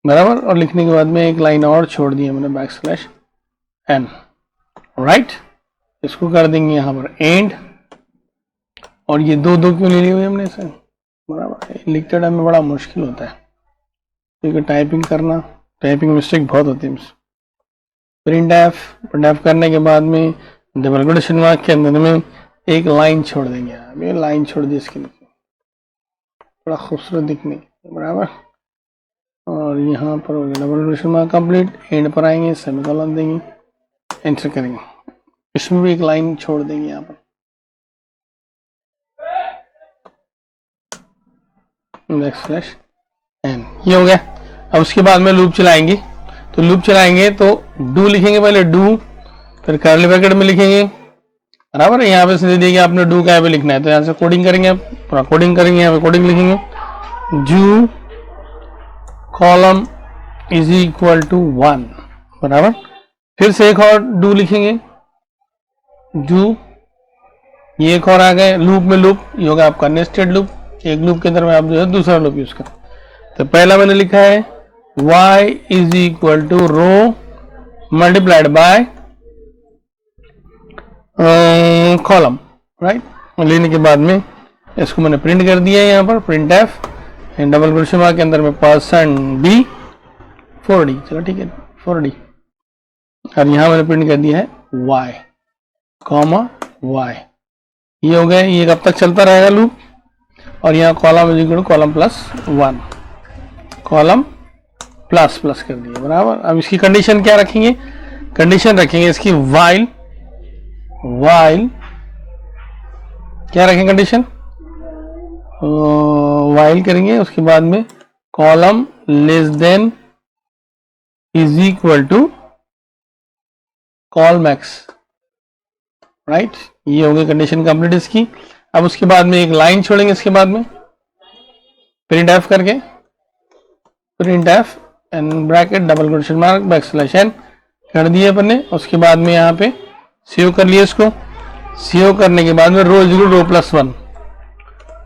बराबर। और लिखने के बाद में एक लाइन और छोड़ दी है मैंने बैकस्लैश एन, राइट। इसको कर देंगे यहाँ पर एंड, और ये दो क्यों ले ली हुई हमने इसे, बराबर। लिखते टाइम में बड़ा मुश्किल होता है क्योंकि टाइपिंग करना, टाइपिंग मिस्टेक बहुत होती है। प्रिंट एफ करने के बाद में डबल क्वोटेशन मार्क के अंदर में एक लाइन छोड़ देंगे, ये लाइन छोड़ दी इसके लिए बड़ा खूबसूरत दिखने, बराबर। और यहाँ पर हो गया double quotation mark complete, and पर आएंगे, सेमीकोलन देंगे, एंटर करेंगे, इसमें भी एक लाइन छोड़ देंगे यहाँ पर, बैकस्लैश एन, ये हो गया। अब उसके बाद में लूप चलाएंगे, तो लूप चलाएंगे तो डू लिखेंगे पहले, डू, फिर कर्ली ब्रैकेट में लिखेंगे, बराबर। यहाँ पे सीधे देखिए आपने डू क्या पे लिखना है, तो यहाँ से कोडिंग करेंगे, पूरा कोडिंग करेंगे, यहाँ पे कोडिंग लिखेंगे, do column is equal to 1, बराबर। फिर से एक और डू लिखेंगे, डू, ये एक और आ गए लूप में, लूप ये होगा आपका नेस्टेड लूप, एक लूप के अंदर में आप जो है दूसरा लूप यूज करें। तो पहला मैंने लिखा है y is equal to row multiplied by column, right. लेने के बाद में इसको मैंने प्रिंट कर दिया है यहाँ पर, print F double quotation mark के अंदर में %b 4d, चलो ठीक है 4d, और यहाँ मैंने प्रिंट कर दिया है y कॉमा y, ये हो गया। ये कब तक चलता रहेगा लूप, और यहाँ column is equal to column plus 1, column plus plus कर दिया, बराबर। अब इसकी कंडीशन क्या रखेंगे, कंडीशन रखेंगे इसकी वाइल क्या रखेंगे कंडीशन, वाइल करेंगे, उसके बाद में column less than is equal to col max, right. ये हो गई कंडीशन कंप्लीट इसकी। अब उसके बाद में एक लाइन छोड़ेंगे, इसके बाद में प्रिंट एफ करके, print F and bracket double quotation mark backslash n कर दिए अपन ने। उसके बाद में यहाँ पे सेव कर लिया, इसको सेव करने के बाद में row is row plus 1,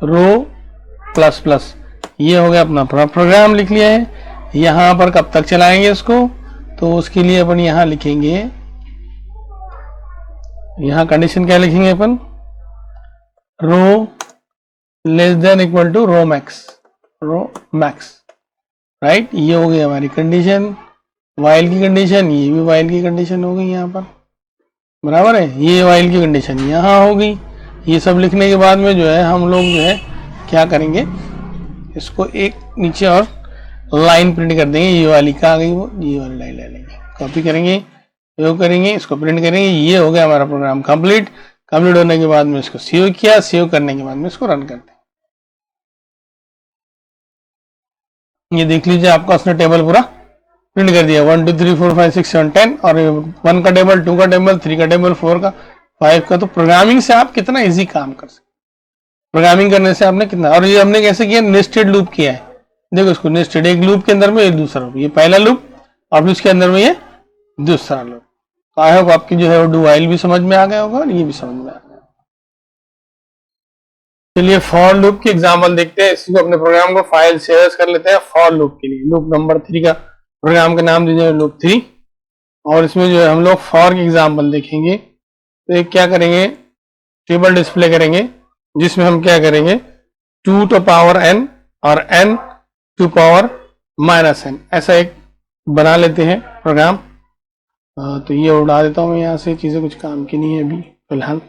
row plus plus, ये हो गया अपना प्रोग्राम लिख लिया है। यहाँ पर कब तक चलाएंगे इसको, तो उसके लिए अपन यहाँ लिखेंगे, यहाँ कंडीशन क्या लिखेंगे अपन, row less than equal to row max, right. ये हो गई हमारी कंडीशन, वाइल की कंडीशन, ये भी वाइल की कंडीशन हो गई यहाँ पर, बराबर है। ये वाइल की कंडीशन यहाँ हो गई। ये सब लिखने के बाद में जो है हम लोग जो है क्या करेंगे, इसको एक नीचे और लाइन प्रिंट कर देंगे, ये वाली कहाँ आ गई, वो ये वाली लाइन ले लेंगे, कॉपी करेंगे, सेव करेंगे, इसको प्रिंट करेंगे। ये हो गया हमारा प्रोग्राम कंप्लीट होने के बाद में इसको सेव किया, सेव करने के बाद में इसको रन करते हैं। ये देख लीजिए आपका उसने टेबल पूरा प्रिंट कर दिया, 1 2 3 4 5 6 7 10, और 1 का टेबल, 2 का टेबल, 3 का टेबल, 4 का, 5 का। तो प्रोग्रामिंग से आप कितना इजी काम कर सकते, प्रोग्रामिंग करने से आपने कितना, और ये हमने कैसे किया, नेस्टेड लूप किया है, देखो इसको नेस्टेड, एक लूप के अंदर में एक दूसरा लूप, ये पहला लूप और फिर उसके अंदर में ये दूसरा लूप। तो आई होप आपकी जो है वो डू वाइल भी समझ में आ गया होगा और ये भी समझ में आ गया। चलिए फॉर लूप की एग्जांपल देखते हैं, इसको अपने प्रोग्राम को फाइल सेव कर लेते हैं। फॉर लूप के लिए लूप नंबर 3 का प्रोग्राम का नाम दीजिए लूप 3, और इसमें जो है हम लोग फॉर की एग्जांपल देखेंगे। तो एक क्या करेंगे, टेबल डिस्प्ले करेंगे जिसमें हम क्या करेंगे, 2 टू पावर n और n टू पावर -n, ऐसा एक बना लेते हैं प्रोग्राम। तो ये उड़ा देता हूँ मैं यहाँ से, चीज़ें कुछ काम की नहीं है अभी फिलहाल,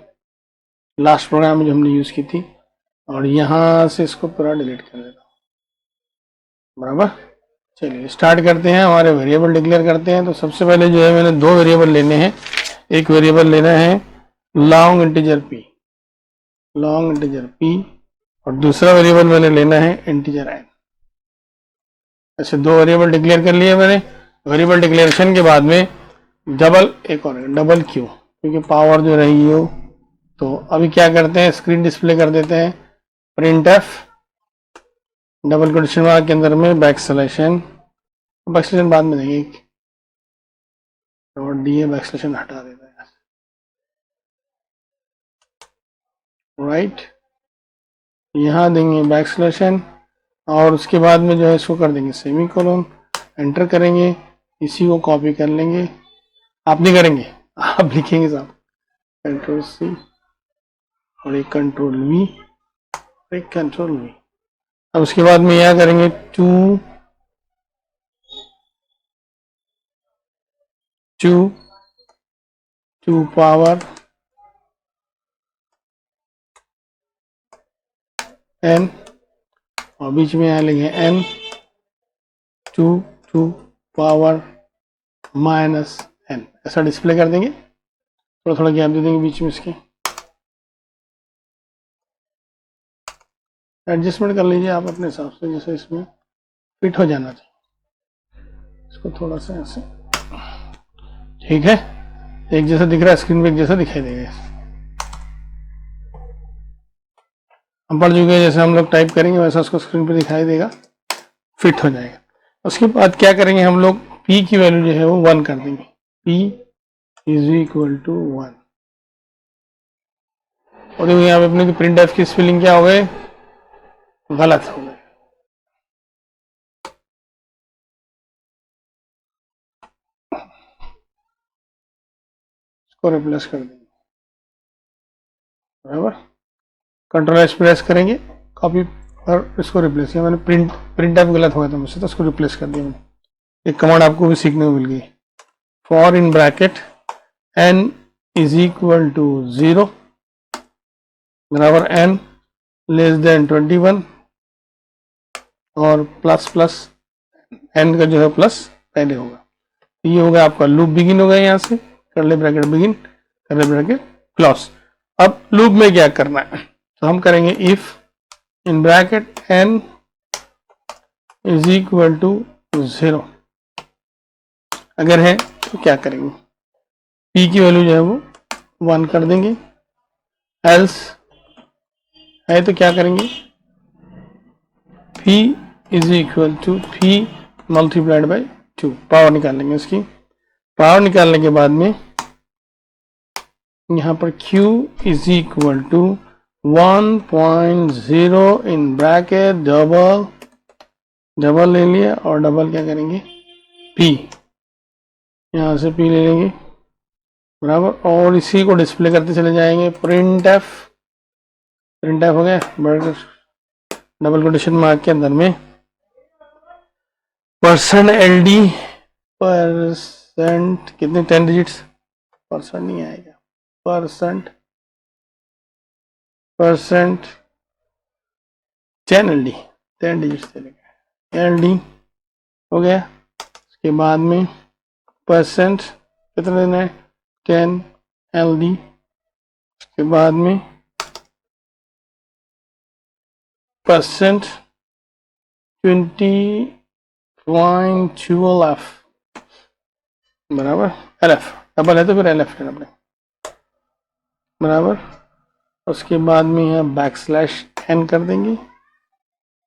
लास्ट प्रोग्राम में जो हमने यूज़ की थी, और यहाँ से इसको पूरा डिलीट कर देता हूँ। बराबर, चलिए स्टार्ट करते हैं, हमारे वेरिएबल डिक्लेयर करते हैं। तो सबसे पहले जो है मैंने दो वेरिएबल लेने हैं। एक वेरिएबल लेना है long integer p, long integer p, और दूसरा वेरिएबल मैंने लेना है इंटीजर n। ऐसे दो वेरिएबल डिक्लेयर कर लिए मैंने। वेरिएबल डिक्लेरेशन के बाद में डबल, एक और डबल क्यू, क्योंकि पावर जो रही हो। तो अभी क्या करते हैं, स्क्रीन डिस्प्ले कर देते हैं print F double quotation mark के अंदर में बैकस्लैशन बाद में देंगे, और डी बैकस्लैशन हटा देते हैं, राइट। यहाँ देंगे बैकस्लैशन, और उसके बाद में जो है इसको कर देंगे सेमीकोलन, एंटर करेंगे, इसी को कॉपी कर लेंगे। आप नहीं करेंगे, आप लिखेंगे साहब, कंट्रोल सी और एक कंट्रोल वी, एक कंट्रोल वी। अब उसके बाद में यह करेंगे टू पावर n, और बीच में यहाँ लेंगे n, टू पावर -n, ऐसा डिस्प्ले कर देंगे। थोड़ा थोड़ा गैप दे देंगे बीच में इसके, एडजस्टमेंट कर लीजिए आप अपने हिसाब से, जैसे इसमें फिट हो जाना चाहिए। इसको थोड़ा सा ऐसे, ठीक है, एक जैसा दिख रहा है स्क्रीन पे, एक जैसा दिखाई देगा। हम पढ़ चुके हैं, जैसे हम लोग टाइप करेंगे वैसा उसको स्क्रीन पे दिखाई देगा, फिट हो जाएगा। उसके बाद क्या करेंगे हम लोग, p की वैल्यू जो है वो 1 कर देंगे, p इज इक्वल टू 1। और देखो यहाँ पे अपने प्रिंट एफ की स्पेलिंग क्या हो गए, गलत हो गए। इसको रिप्लेस कर देंगे, बराबर। कंट्रोल एस प्रेस करेंगे, कॉपी, और इसको रिप्लेस किया मैंने। प्रिंट एफ गलत हो गया था मुझसे, तो इसको रिप्लेस कर दिया मैंने। एक कमांड आपको भी सीखने को मिल गई, for in bracket n is equal to 0 बराबर n लेस देन 21, और प्लस n का जो है प्लस पहले होगा। ये होगा आपका लूप बिगिन होगा, यहाँ से curly bracket begin, curly bracket close. अब लूप में क्या करना है, तो हम करेंगे if in bracket n is equal to 0, अगर है तो क्या करेंगे, p की वैल्यू जो है वो 1 कर देंगे, एल्स है तो क्या करेंगे, p is equal to p multiplied by 2, power निकाल लेंगे। इसकी पावर निकालने के बाद में यहाँ पर q is equal to 1.0 in bracket double ले लिया, और डबल क्या करेंगे, p, यहाँ से p ले लेंगे, बराबर। और इसी को डिस्प्ले करते चले जाएंगे, प्रिंट एफ हो गया, डबल कोटेशन मार्क के अंदर में %LD, परसेंट कितने 10 डिजिट्स, परसेंट नहीं आएगा, परसेंट 10 LD, 10 डिजिट्स चलेगा, LD हो गया। उसके बाद में परसेंट कितना देना है, 10 LD। उसके बाद में परसेंट 20.12f बराबर LF, डबल है तो फिर LF है अपने, बराबर। उसके बाद में यहाँ \n कर देंगे,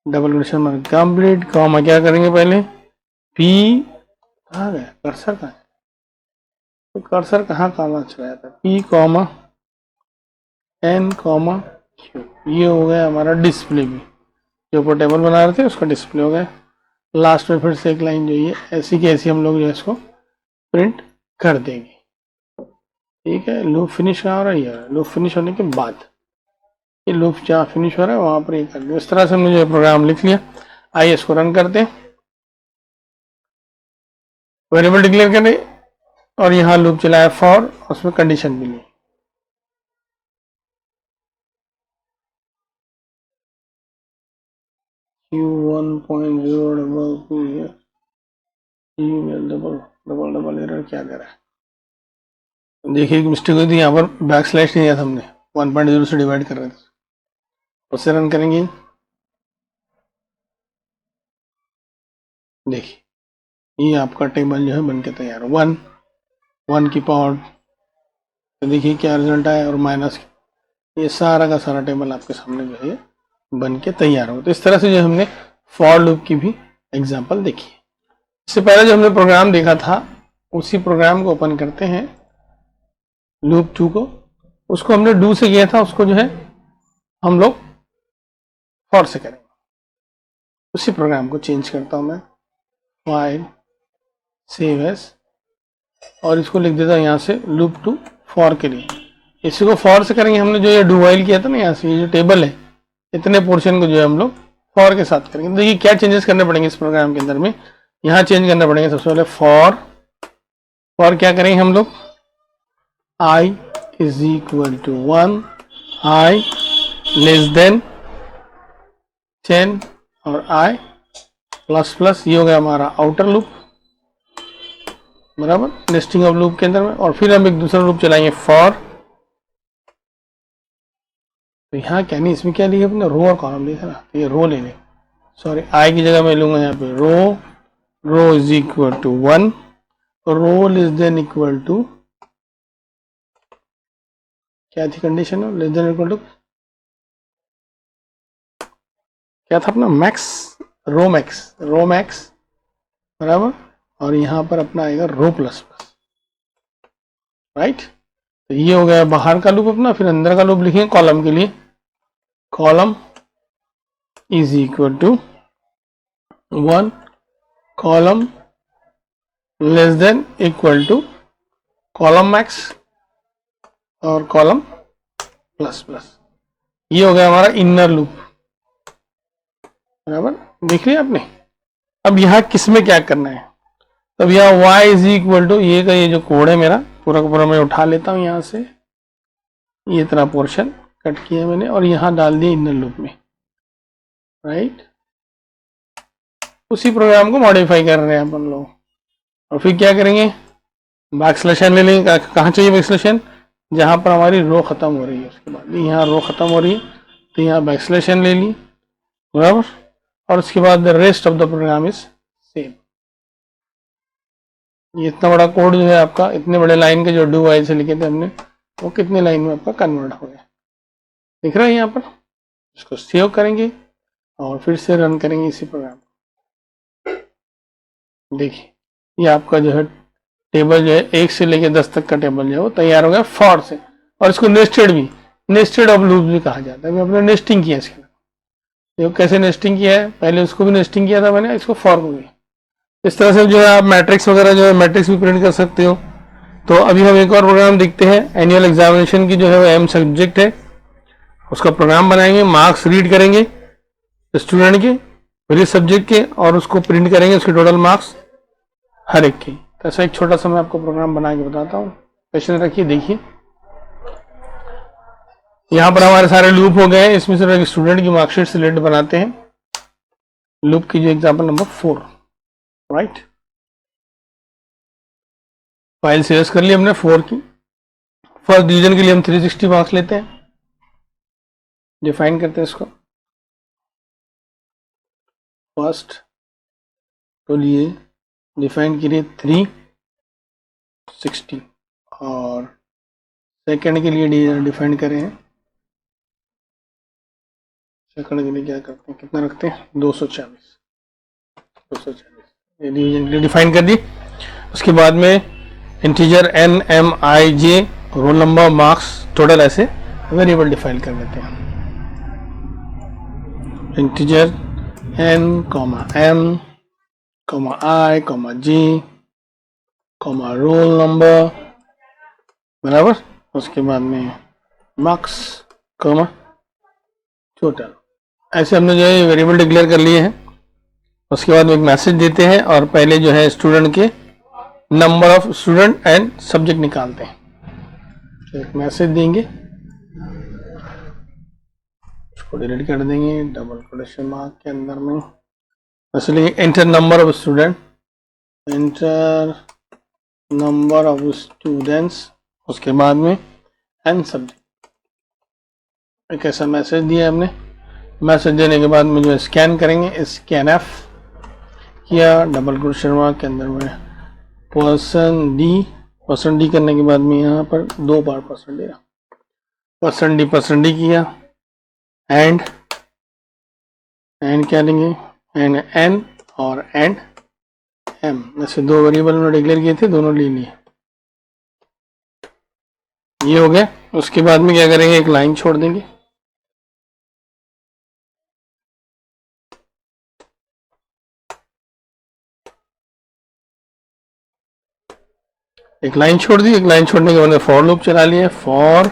double quotation mark complete, comma क्या करेंगे पहले, p कहाँ गया कर्सर, कहाँ तो कर्सर कहाँ कॉमा चलाया था, p comma n comma q, ये हो गया हमारा डिस्प्ले भी, जो ऊपर टेबल बना रहे थे उसका डिस्प्ले हो गया। लास्ट में फिर से एक लाइन जो है ऐसी की ऐसी हम लोग जो है इसको प्रिंट कर देंगे, ठीक है। लूप फिनिश कहाँ हो रहा है, लूप फिनिश होने के बाद, ये लूप जहाँ फिनिश हो रहा है वहाँ पर ये कर दो। इस तरह से हमने जो प्रोग्राम लिख लिया। आइए इसको रन करते हैं। वेरिएबल डिक्लेयर करें और यहाँ लूप चलाया फॉर, उसमें कंडीशन भी ली। Q1.0 double double double error क्या दे रहा है, देखिए एक मिस्टेक हुई थी, यहाँ पर बैक स्लैश नहीं दिया था हमने, 1.0 से डिवाइड कर रहे थे। उससे रन करेंगे, देखिए ये आपका टेबल जो है बन के तैयार, 1 की पावर, तो देखिए क्या रिजल्ट आया, और माइनस, ये सारा का सारा टेबल आपके सामने जो है बन के तैयार हो। तो इस तरह से जो हमने फॉर लूप की भी एग्जांपल देखी है। इससे पहले जो हमने प्रोग्राम देखा था, उसी प्रोग्राम को ओपन करते हैं, लूप 2 को, उसको हमने डू से किया था, उसको जो है हम लोग फॉर से करेंगे। उसी प्रोग्राम को चेंज करता हूं मैं, फाइल सेव एज, और इसको लिख देता हूं यहाँ से लूप 2 फॉर के लिए। इसी को फॉर से करेंगे, हमने जो ये डू वाइल किया था ना, यहाँ से ये जो टेबल है, इतने पोर्शन को जो है हम लोग फॉर के साथ करेंगे। देखिए क्या चेंजेस करने पड़ेंगे इस प्रोग्राम के अंदर में, यहाँ चेंज करना पड़ेंगे। सबसे पहले फॉर क्या करेंगे हम लोग, i is equal to 1, i less than 10 और i प्लस प्लस, ये हो गया हमारा आउटर लूप, बराबर, नेस्टिंग ऑफ लूप के अंदर में। और फिर हम एक दूसरा लूप चलाएंगे फॉर, तो यहाँ क्या नहीं, इसमें क्या लिया अपने, रो और कॉलम लिखा ना, तो ये रो ले लें, सॉरी आई की जगह मैं लूंगा यहाँ पे row is equal to 1, row less than equal to, क्या थी condition, less than equal to क्या था अपना, मैक्स, रो मैक्स, बराबर, और यहाँ पर अपना आएगा रो प्लस प्लस, राइट। तो ये हो गया बाहर का लूप अपना। फिर अंदर का लूप लिखेंगे कॉलम के लिए, column is equal to 1, column less than equal to column max और कॉलम प्लस प्लस। ये हो गया हमारा इनर लूप, बराबर, देख लिया आपने। अब यहाँ किसमें क्या करना है, तब यहाँ y इज इक्वल टू, ये का ये जो कोड है मेरा पूरा का पूरा मैं उठा लेता हूँ यहाँ से, ये इतना पोर्शन कट किया मैंने और यहाँ डाल दिया इनर लूप में, राइट। उसी प्रोग्राम को मॉडिफाई कर रहे हैं अपन लोग। और फिर क्या करेंगे, बैक स्लैश एन ले लेंगे। कहाँ चाहिए बैक स्लैश एन, जहाँ पर हमारी रो खत्म हो रही है, उसके बाद यहाँ रो खत्म हो रही है तो यहाँ बैक स्लैश एन ले ली, बराबर। और उसके बाद the rest of the program is same. ये इतना बड़ा कोड जो है आपका, इतने बड़े लाइन के जो डू वाइल से लिखे थे हमने, वो कितने लाइन में आपका कन्वर्ट हो गया, दिख रहा है यहाँ पर। इसको सेव करेंगे और फिर से रन करेंगे इसी प्रोग्राम। देखिए ये आपका जो है टेबल जो है 1 से लेकर 10 तक का टेबल जो है वो तैयार हो गया फॉर से। और इसको नेस्टेड ऑफ लूप भी कहा जाता है। अपने नेस्टिंग किया इसके, देखो कैसे नेस्टिंग किया है, पहले उसको भी नेस्टिंग किया था मैंने, इसको फॉर को भी। इस तरह से जो है आप मैट्रिक्स वगैरह जो है मैट्रिक्स भी प्रिंट कर सकते हो। तो अभी हम एक और प्रोग्राम देखते हैं, एनुअल एग्जामिनेशन की जो है वो एम सब्जेक्ट है, उसका प्रोग्राम बनाएंगे, मार्क्स रीड करेंगे स्टूडेंट के वेरियस सब्जेक्ट के और उसको प्रिंट करेंगे, उसके टोटल मार्क्स हर एक की। तो ऐसा एक छोटा सा मैं आपको प्रोग्राम बना के बताता हूँ, क्वेश्चन रखिए, देखिए यहाँ पर हमारे सारे लूप हो गए हैं। इसमें से एक स्टूडेंट की मार्कशीट सिलेक्ट बनाते हैं, लूप की जो example number 4, right. File save कर ली हमने 4 की। फर्स्ट डिवीजन के लिए हम 360 मार्क्स लेते हैं, डिफाइन करते हैं इसको। फर्स्ट तो लिए डिफाइन करिए 360 और सेकंड के लिए डिफाइन करें हैं, सेकंड के लिए क्या करते हैं, कितना रखते हैं 240 ये डिवीजन के लिए डिफाइन कर दी। उसके बाद में integer n m i j roll number marks total ऐसे वेरिएबल डिफाइन कर देते हैं। Integer n m i j roll number, बराबर। उसके बाद में मार्क्स टोटल, ऐसे हमने जो है वेरिएबल डिक्लेयर कर लिए हैं। उसके बाद एक मैसेज देते हैं और पहले जो है स्टूडेंट के number of student and subject निकालते हैं। तो एक मैसेज देंगे, उसको डिलीट कर देंगे, डबल कोटेशन मार्क के अंदर में इसलिए enter number of student, enter number of students, उसके बाद में एंड सब्जेक्ट। एक ऐसा मैसेज दिया हमने। मैसेज देने के बाद में जो स्कैन करेंगे, स्कैन एफ किया, डबल क्वेश्चन मार्क के अंदर में पर्सन डी करने के बाद में यहाँ पर 2 बार पर्सन डी किया, एंड क्या लेंगे, एंड एन और एंड एम, ऐसे 2 वेरिएबल में डिक्लेयर किए थे, दोनों ले लिए। ये हो गया। उसके बाद में क्या करेंगे, एक लाइन छोड़ देंगे, एक लाइन छोड़ दी। एक लाइन छोड़ने के बाद फॉर लूप चला लिया। फॉर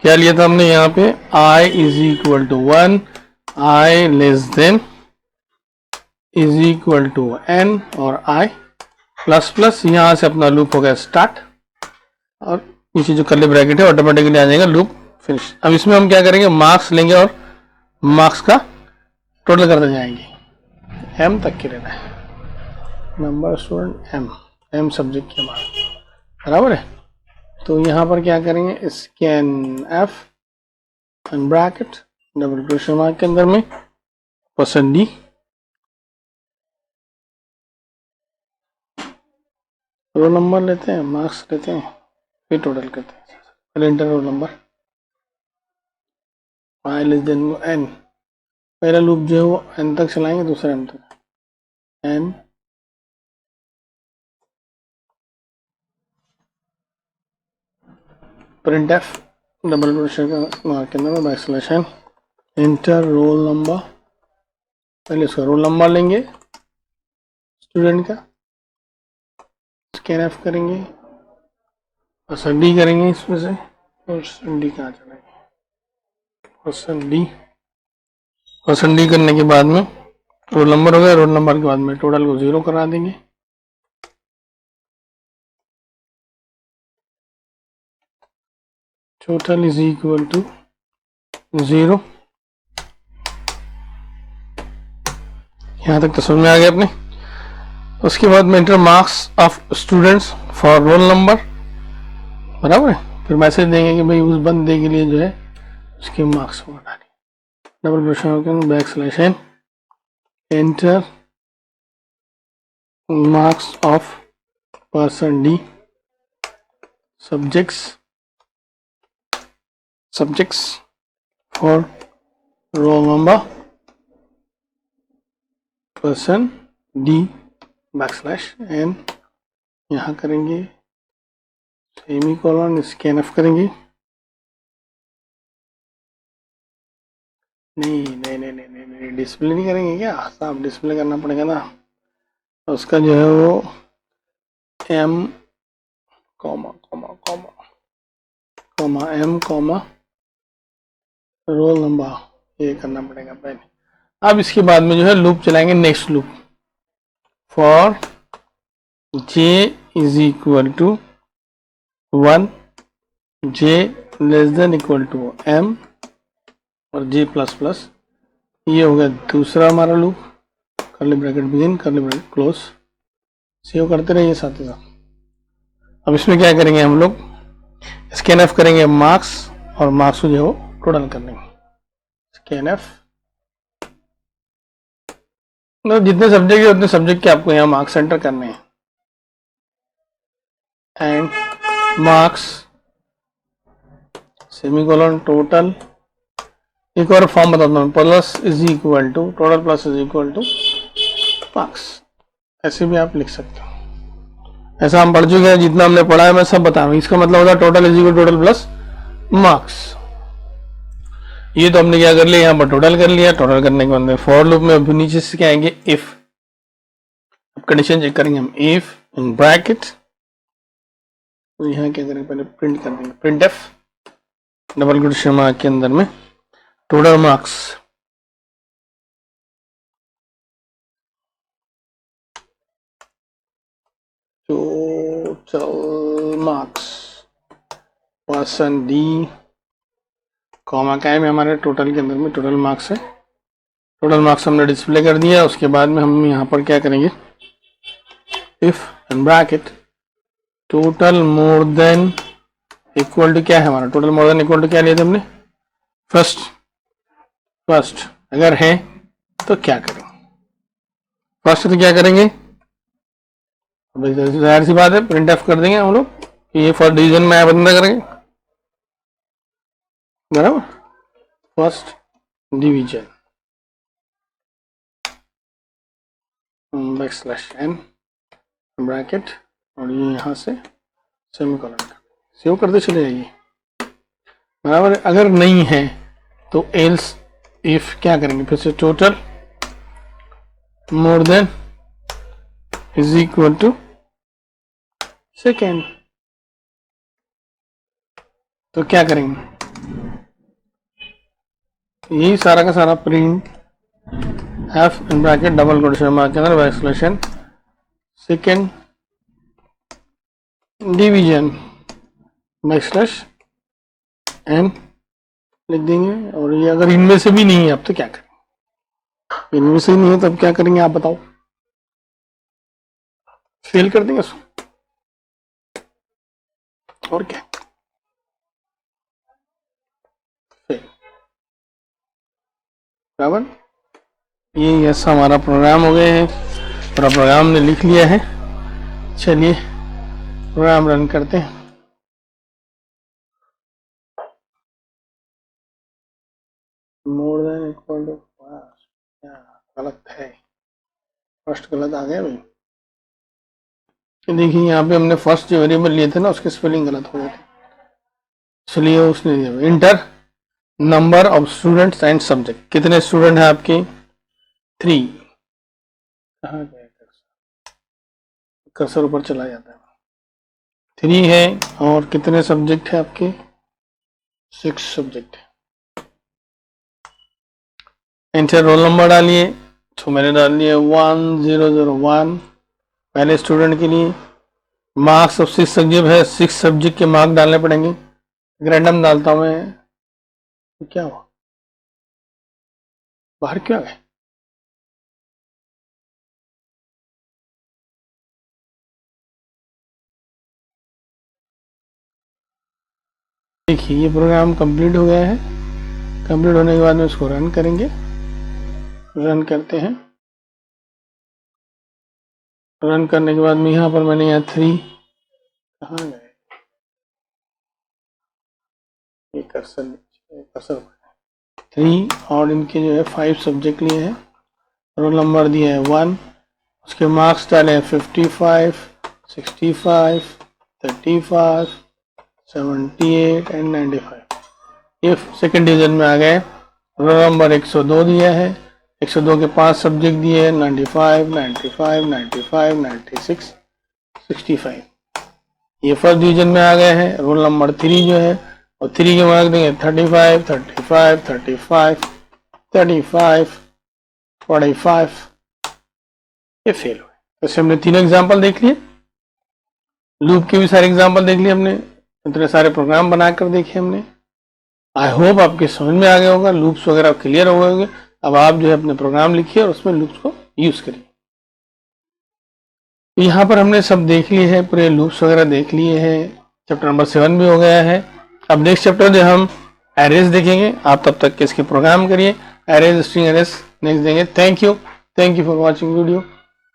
क्या लिया था हमने यहाँ पे, i is equal to 1, i less than is equal to n और i प्लस प्लस, यहाँ से अपना लूप हो गया स्टार्ट, और नीचे जो कर्ली ब्रैकेट है ऑटोमेटिकली आ जाएगा लूप फिनिश। अब इसमें हम क्या करेंगे, मार्क्स लेंगे और मार्क्स का टोटल करते जाएंगे, m तक के लेना है, नंबर स्टूडेंट m सब्जेक्ट के मार्क्स, बराबर है। तो यहाँ पर क्या करेंगे, scan F and bracket double question mark के अंदर में पर्सन डी, रोल नंबर लेते हैं, मार्क्स लेते हैं, फिर टोटल करते हैं। पहले inter roll number, i less then n, पहला लूप जो है वो n तक चलाएंगे, दूसरा m तक, n print F double question mark के अंदर में backslash n, inter roll number, पहले इसका रोल नंबर लेंगे स्टूडेंट का, स्कैन एफ करेंगे, पर्सन डी करेंगे इसमें से, पर्सन डी कहाँ चलेंगे, पर्सन डी करने के बाद में रोल नंबर हो गया। रोल नंबर के बाद में टोटल को 0 करा देंगे, टोटल इज इक्वल टू 0। यहाँ तक तो समझ में आ गया अपने। उसके बाद में inter marks of students for roll number, बराबर है। फिर मैसेज देंगे कि भाई उस बंदे के लिए जो है उसके मार्क्स को डालिए, double question back slash n, enter marks of person D subjects for roll number person D back slash n, यहाँ करेंगे सेमी कॉलन, स्कैन एफ करेंगे, नहीं डिस्प्ले नहीं करेंगे क्या, साफ डिस्प्ले करना पड़ेगा ना। तो उसका जो है वो m m रोल नंबर ये करना पड़ेगा पहले। अब इसके बाद में जो है लूप चलाएंगे, next loop, for j is equal to 1, j less than equal to m और j प्लस प्लस, ये हो गया दूसरा हमारा loop, curly bracket begin curly bracket close, save करते रहिए साथ ही साथ। अब इसमें क्या करेंगे हम लोग, स्कैन एफ करेंगे मार्क्स, और मार्क्स को जो है वो टोटल कर लेंगे, स्कैन एफ, मतलब जितने सब्जेक्ट है उतने सब्जेक्ट के आपको यहाँ मार्क्स एंटर करने हैं, एंड मार्क्स सेमीकोलन टोटल। एक और फॉर्म बताता हूँ, plus is equal to total plus is equal to marks, ऐसे भी आप लिख सकते हो। ऐसा हम पढ़ चुके हैं, जितना हमने पढ़ा है मैं सब बता रहा हूँ। इसका मतलब होता है total is equal total plus marks. ये तो हमने क्या कर लिया, यहाँ पर टोटल कर लिया। टोटल करने के बाद फॉर लूप में अभी नीचे से क्या आएंगे, इफ, कंडीशन चेक करेंगे हम, इफ इन ब्रैकेट, तो यहाँ क्या करेंगे, पहले प्रिंट कर देंगे, print F double quotation mark के अंदर में total marks, total marks person D, comma क्या है हमारे टोटल के अंदर में टोटल मार्क्स है। टोटल मार्क्स हमने डिस्प्ले कर दिया। उसके बाद में हम यहाँ पर क्या करेंगे, if in bracket total more than equal to क्या है हमारा, total more than equal to क्या लिया था हमने, फर्स्ट अगर है तो क्या करेंगे, फर्स्ट तो क्या करेंगे, जाहिर सी बात है प्रिंट एफ कर देंगे हम लोग कि ये फर्स्ट डिवीजन में आया बंदा करेंगे, बराबर, first division backslash n bracket और ये यहाँ से सेमीकोलन सेव करते चले जाइए, बराबर। अगर नहीं है तो एल्स इफ क्या करेंगे, फिर से total more than is equal to second, तो क्या करेंगे, यही सारा का सारा print f in bracket double quotation mark के अंदर backslash n second division backslash n लिख देंगे। और ये अगर इनमें से भी नहीं है अब तो क्या करेंगे, इनमें से नहीं है तब क्या करेंगे आप बताओ, फेल कर देंगे उसको, और क्या फेल, बराबर। ये ऐसा हमारा प्रोग्राम हो गया है, पूरा प्रोग्राम ने लिख लिया है। चलिए प्रोग्राम रन करते हैं। मोर देन इक्वल टू क्या गलत है, फर्स्ट गलत आ गया भाई। देखिए यहाँ पे हमने फर्स्ट जो वेरिएबल लिए थे ना उसके स्पेलिंग गलत हो गए थे, इसलिए उसने दिया inter number of students and subject, कितने स्टूडेंट हैं आपके 3, कहाँ गए कर्सर ऊपर चला जाता है, 3 है, और कितने सब्जेक्ट है आपके 6 सब्जेक्ट। एंटर रोल नंबर डालिए, तो मैंने डाल दिया 1001 पहले स्टूडेंट के लिए। मार्क्स ऑफ 6 सब्जेक्ट है, 6 सब्जेक्ट के मार्क डालने पड़ेंगे। रैंडम डालता हूं मैं, तो क्या हुआ, बाहर क्यों आ गए, देखिए ये प्रोग्राम कंप्लीट हो गया है। कंप्लीट होने के बाद में इसको रन करेंगे, रन करते हैं। रन करने के बाद में यहाँ पर मैंने यहाँ 3 कहाँ गए, ये कर्सर 3 और इनके जो है 5 सब्जेक्ट लिए हैं, रोल नंबर दिया है 1, उसके मार्क्स डाले हैं 55, 65, 35, 78 एंड 95। ये सेकेंड डिवीजन में आ गए। रोल नंबर 102 दिया है, 102 के 5 सब्जेक्ट दिए हैं 95, 95, 95, 96, 65। ये फर्स्ट डिवीजन में आ गए हैं। रोल नंबर 3 जो है और 3 के मार्क देंगे 35, 35, 35, 35, 45, ये फेल हुए। वैसे हमने 3 एग्जाम्पल देख लिए, लूप के भी सारे एग्जाम्पल देख लिए हमने, इतने सारे प्रोग्राम बनाकर देखे हमने। आई होप आपके समझ में आ गया होगा, लूप्स वगैरह क्लियर हो गए होंगे। अब आप जो है अपने प्रोग्राम लिखिए और उसमें लूप्स को यूज करिए। यहाँ पर हमने सब देख लिए है, पूरे लूप्स वगैरह देख लिए हैं। चैप्टर नंबर 7 भी हो गया है। अब नेक्स्ट चैप्टर जो हम एरेज देखेंगे, आप तब तक के इसके प्रोग्राम करिए। एरेज, स्ट्रिंग एरेज नेक्स्ट देंगे। Thank you for watching video.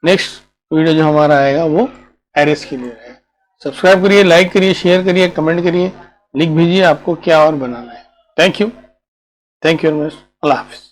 Next video जो हमारा आएगा वो एरेज के लिए रहेगा। सब्सक्राइब करिए, लाइक करिए, शेयर करिए, कमेंट करिए, लिख भेजिए आपको क्या और बनाना है। Thank you very much. Allah Hafiz.